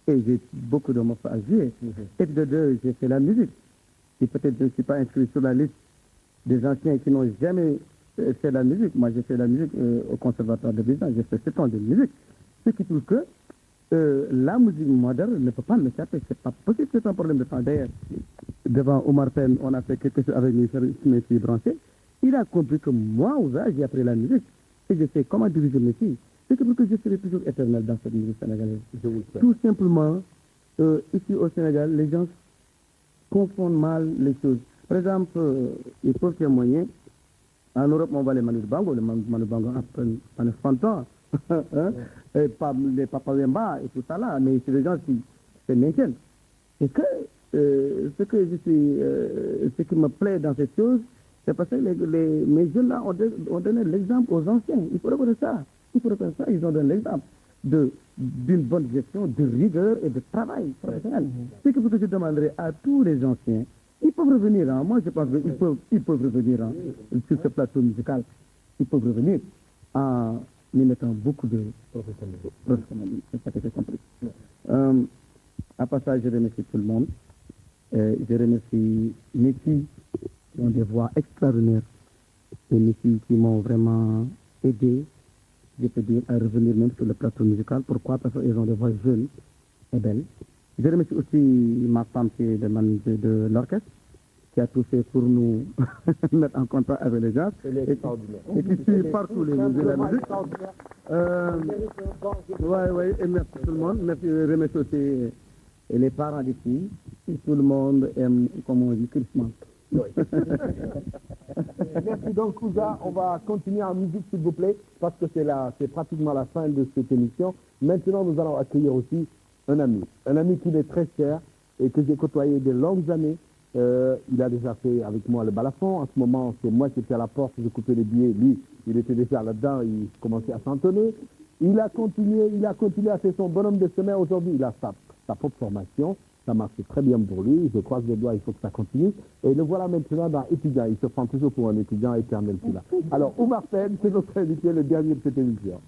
E: Et j'ai beaucoup de morceaux à jouer. Et de deux, j'ai fait la musique. Et peut-être je ne suis pas inscrit sur la liste des anciens qui n'ont jamais fait la musique. Moi, j'ai fait la musique au conservatoire de Bézin. J'ai fait 7 ans de musique. Ce qui prouve que la musique moderne ne peut pas m'échapper. C'est pas possible, c'est un problème de temps. D'ailleurs, devant Omar Pène, on a fait quelque chose avec mes filles branchées. Il a compris que moi, j'ai appris la musique. Et je sais comment diriger mes filles. C'est pour que je serai toujours éternel dans cette musique sénégalaise. Tout simplement, ici au Sénégal, les gens confondent mal les choses. Par exemple, il faut témoigner. En Europe, on voit les Manu Bango. Les Manu Bango pendant 30 ans. Hein? Et les Papa Wemba et tout ça là. Mais c'est des gens qui se maintiennent. Et que ce qui me plaît dans cette chose, c'est parce que mes jeunes là ont donné l'exemple aux anciens. Il faut reconnaître ça. Il faut reconnaître ça. Ils ont donné l'exemple d'une bonne gestion, de rigueur et de travail professionnel. Ce que je demanderai à tous les anciens, ils peuvent revenir. Hein. Moi, je pense qu'ils peuvent revenir sur ce plateau musical. Ils peuvent revenir en y mettant beaucoup de professionnalisme. C'est ça que j'ai compris. À part ça, je remercie tout le monde. Je remercie mes filles qui ont des voix extraordinaires. Et mes filles qui m'ont vraiment aidé, je peux dire, à revenir même sur le plateau musical. Pourquoi? Parce qu'elles ont des voix jeunes et belles. Je remercie aussi ma femme qui est de l'orchestre, qui a tout fait pour nous mettre en contact avec les gens. Et qui suit partout les musiques de la musique. Et merci tout le monde. Merci, je remercie aussi les parents des filles. Et tout le monde aime, comme on dit, Christmas.
C: Merci donc, Kouza. On va continuer en musique, s'il vous plaît, parce que c'est pratiquement la fin de cette émission. Maintenant, nous allons accueillir aussi un ami qui m'est très cher et que j'ai côtoyé de longues années. Il a déjà fait avec moi le balafon. En ce moment, c'est moi qui étais à la porte, je coupais les billets. Lui, il était déjà là-dedans, il commençait à s'entonner. Il a continué à faire son bonhomme de chemin. Aujourd'hui, il a sa propre formation. Ça marche très bien pour lui. Je croise les doigts, il faut que ça continue. Et le voilà maintenant dans étudiant. Il se prend toujours pour un étudiant éternel celui-là. Alors, Oumar Pène, c'est notre invité, le dernier de cette émission.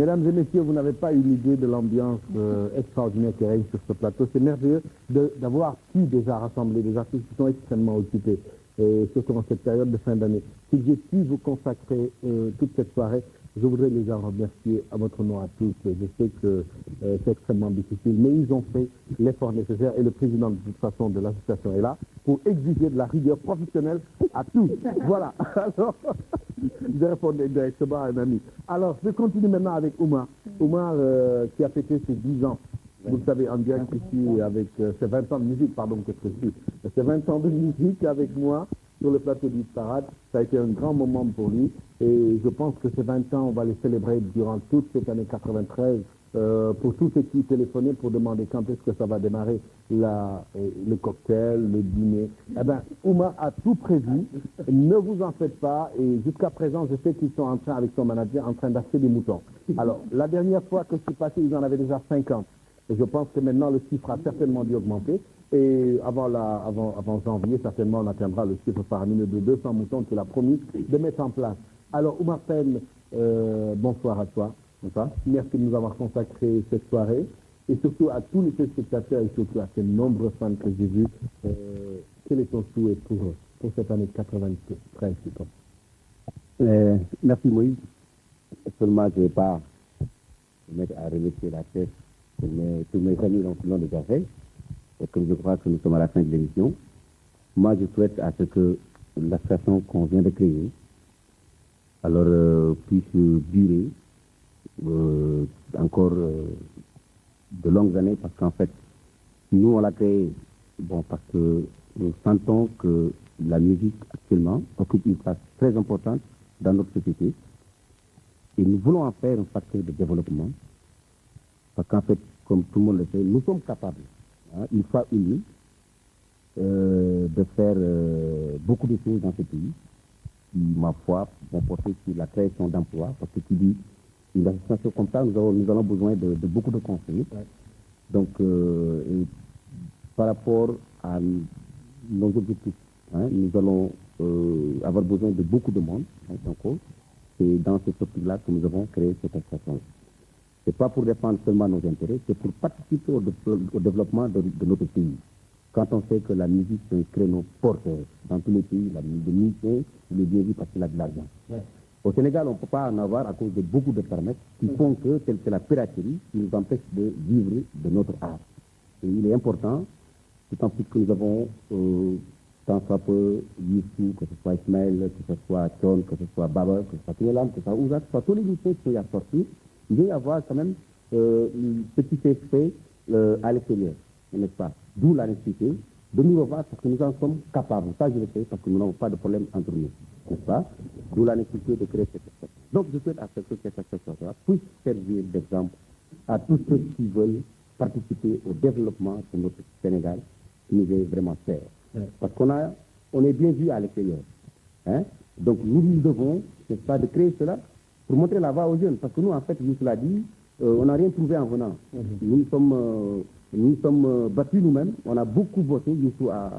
C: Mesdames et messieurs, vous n'avez pas une idée de l'ambiance extraordinaire qui règne sur ce plateau. C'est merveilleux d'avoir pu déjà rassembler des artistes qui sont extrêmement occupés, surtout en cette période de fin d'année. Si j'ai pu vous consacrer toute cette soirée, je voudrais les en remercier à votre nom à tous. Je sais que c'est extrêmement difficile, mais ils ont fait l'effort nécessaire et le président de toute façon de l'association est là pour exiger de la rigueur professionnelle à tous. Voilà. Alors, je répondais directement à un ami. Alors, je continue maintenant avec Oumar. Oumar qui a fêté ses 10 ans. Vous le savez, en direct ici avec ses 20 ans de musique, pardon, que je suis. Ses 20 ans de musique avec moi sur le plateau du Parade. Ça a été un grand moment pour lui. Et je pense que ces 20 ans, on va les célébrer durant toute cette année 93. Pour tous ceux qui téléphonaient pour demander quand est-ce que ça va démarrer le cocktail, le dîner. Eh bien, Oumar a tout prévu. Ne vous en faites pas. Et jusqu'à présent, je sais qu'ils sont en train, avec son manager, en train d'acheter des moutons. Alors, la dernière fois que je suis passé, ils en avaient déjà 50. Et je pense que maintenant, le chiffre a certainement dû augmenter. Et avant janvier, certainement, on atteindra le chiffre faramineux de 200 moutons qu'il a promis de mettre en place. Alors, Oumar Pène, bonsoir à toi. Merci de nous avoir consacré cette soirée. Et surtout à tous les téléspectateurs et surtout à ces nombreux fans que j'ai vus. Quel est ton souhait pour cette année 93,
B: Merci Moïse. Seulement, je ne vais pas me mettre à remercier la tête. Tous mes amis l'ont déjà fait. Et comme je crois que nous sommes à la fin de l'émission, moi je souhaite à ce que l'association qu'on vient de créer puisse durer encore de longues années, parce qu'en fait, nous on l'a créé parce que nous sentons que la musique actuellement occupe une place très importante dans notre société et nous voulons en faire un facteur de développement. Parce qu'en fait, comme tout le monde le sait, nous sommes capables, une fois unis, de faire beaucoup de choses dans ce pays qui, ma foi, vont porter sur la création d'emplois. Parce que tu dis, une association comme ça, nous avons besoin de beaucoup de conseillers. Ouais. Donc, par rapport à nos objectifs, nous allons avoir besoin de beaucoup de monde. Donc, c'est dans cette optique-là que nous avons créé cette association. Ce n'est pas pour défendre seulement nos intérêts, c'est pour participer au développement de notre pays. Quand on sait que la musique, c'est un créneau porteur dans tous les pays, la musique, il est bien vu parce qu'il a de l'argent. Ouais. Au Sénégal, on ne peut pas en avoir à cause de beaucoup de paramètres qui font que, telle que la piraterie, qui nous empêche de vivre de notre art. Et il est important, d'autant plus que nous avons, tant soit peu, Youssou, que ce soit Ismaël, que ce soit Tchon, que ce soit Baba, que ce soit Tunelam, que ce soit Ouza, que ce soit tous les musiciens qui sont sortis, il doit y avoir quand même ce qui s'est fait à l'extérieur, n'est-ce pas? D'où la nécessité de nous revoir parce que nous en sommes capables. Ça, je le sais parce que nous n'avons pas de problème entre nous, n'est-ce pas? D'où la nécessité de créer cette association. Donc, je souhaite à ce que cette association puisse servir d'exemple à tous ceux qui veulent participer au développement de notre Sénégal, qui nous est vraiment cher. Parce qu'on est bien vu à l'extérieur. Donc, nous devons, n'est-ce pas, de créer cela pour montrer la voie aux jeunes. Parce que nous, en fait, je cela dit, on n'a rien trouvé en venant. Nous sommes battus nous-mêmes. On a beaucoup voté. Youssou a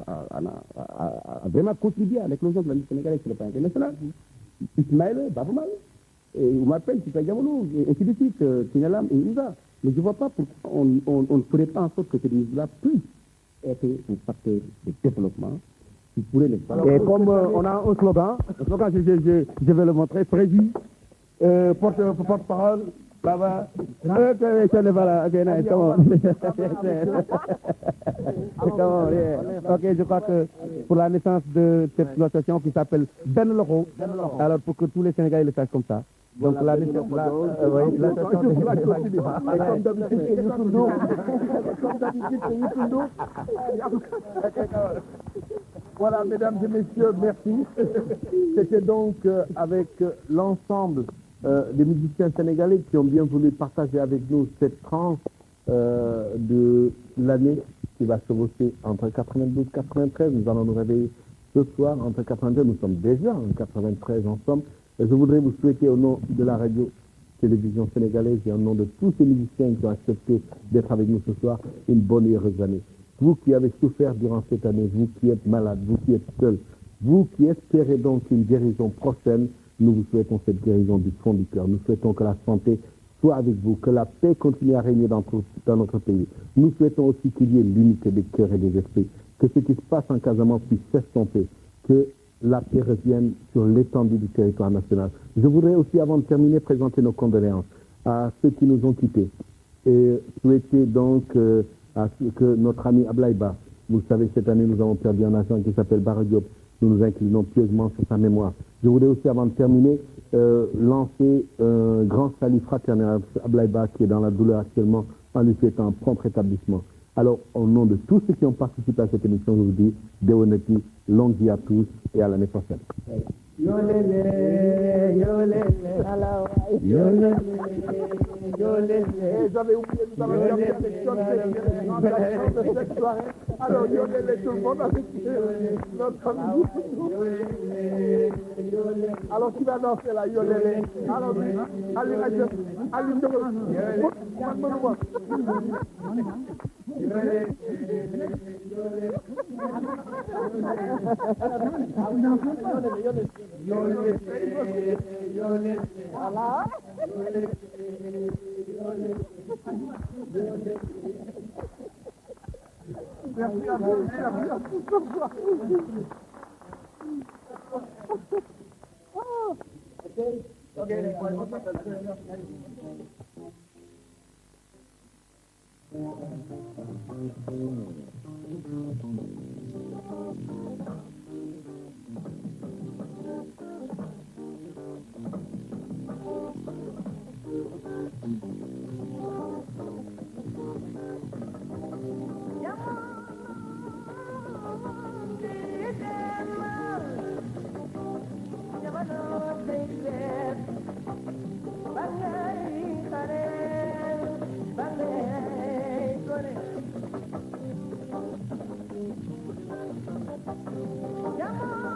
B: vraiment contribué à l'éclosion de la musique sénégalaise sur le plan international. Ismaël, Babamal, Oumar Pène, Super Diamolo, et ainsi de suite, Tunelam et Ouza. Mais je ne vois pas pourquoi on ne ferait pas en sorte que cette musique-là puisse être un facteur de développement. Et comme on a un slogan, je vais le montrer, Frédéric, porte-parole, là-bas. Ok, je crois que pour la naissance de cette association qui s'appelle Ben Loro, alors pour que tous les Sénégalais le sachent comme ça. Donc la naissance, voilà, mesdames et messieurs, merci. C'était donc avec l'ensemble des musiciens sénégalais qui ont bien voulu partager avec nous cette tranche de l'année qui va se voter entre 92 et 93. Nous allons nous réveiller ce soir entre 92, nous sommes déjà en 93 ensemble. Et je voudrais vous souhaiter au nom de la radio-télévision sénégalaise et au nom de tous ces musiciens qui ont accepté d'être avec nous ce soir, une bonne et heureuse année. Vous qui avez souffert durant cette année, vous qui êtes malade, vous qui êtes seul, vous qui espérez donc une guérison prochaine, nous vous souhaitons cette guérison du fond du cœur. Nous souhaitons que la santé
C: soit avec vous, que la paix continue à régner dans notre pays. Nous souhaitons aussi qu'il y ait l'unité des cœurs et des esprits, que ce qui se passe en Casamance puisse s'estomper, que la paix revienne sur l'étendue du territoire national. Je voudrais aussi, avant de terminer, présenter nos condoléances à ceux qui nous ont quittés et souhaiter donc que notre ami Ablaïba, vous le savez, cette année, nous avons perdu un agent qui s'appelle Bara Diop. Nous nous inclinons pieusement sur sa mémoire. Je voudrais aussi, avant de terminer, lancer un grand salut fraternel à Ablaïba, qui est dans la douleur actuellement, en lui souhaitant un prompt rétablissement. Alors, au nom de tous ceux qui ont participé à cette émission, je vous dis, Deoneti, longue vie à tous et à l'année prochaine.
K: J'avais oublié, nous avons terminé avec John Cage en de cette soirée. Alors, yolele tout le monde avec notre ami. Alors, qui va danser là, yolele? Alors, allez, merci à vous.
J: Come on.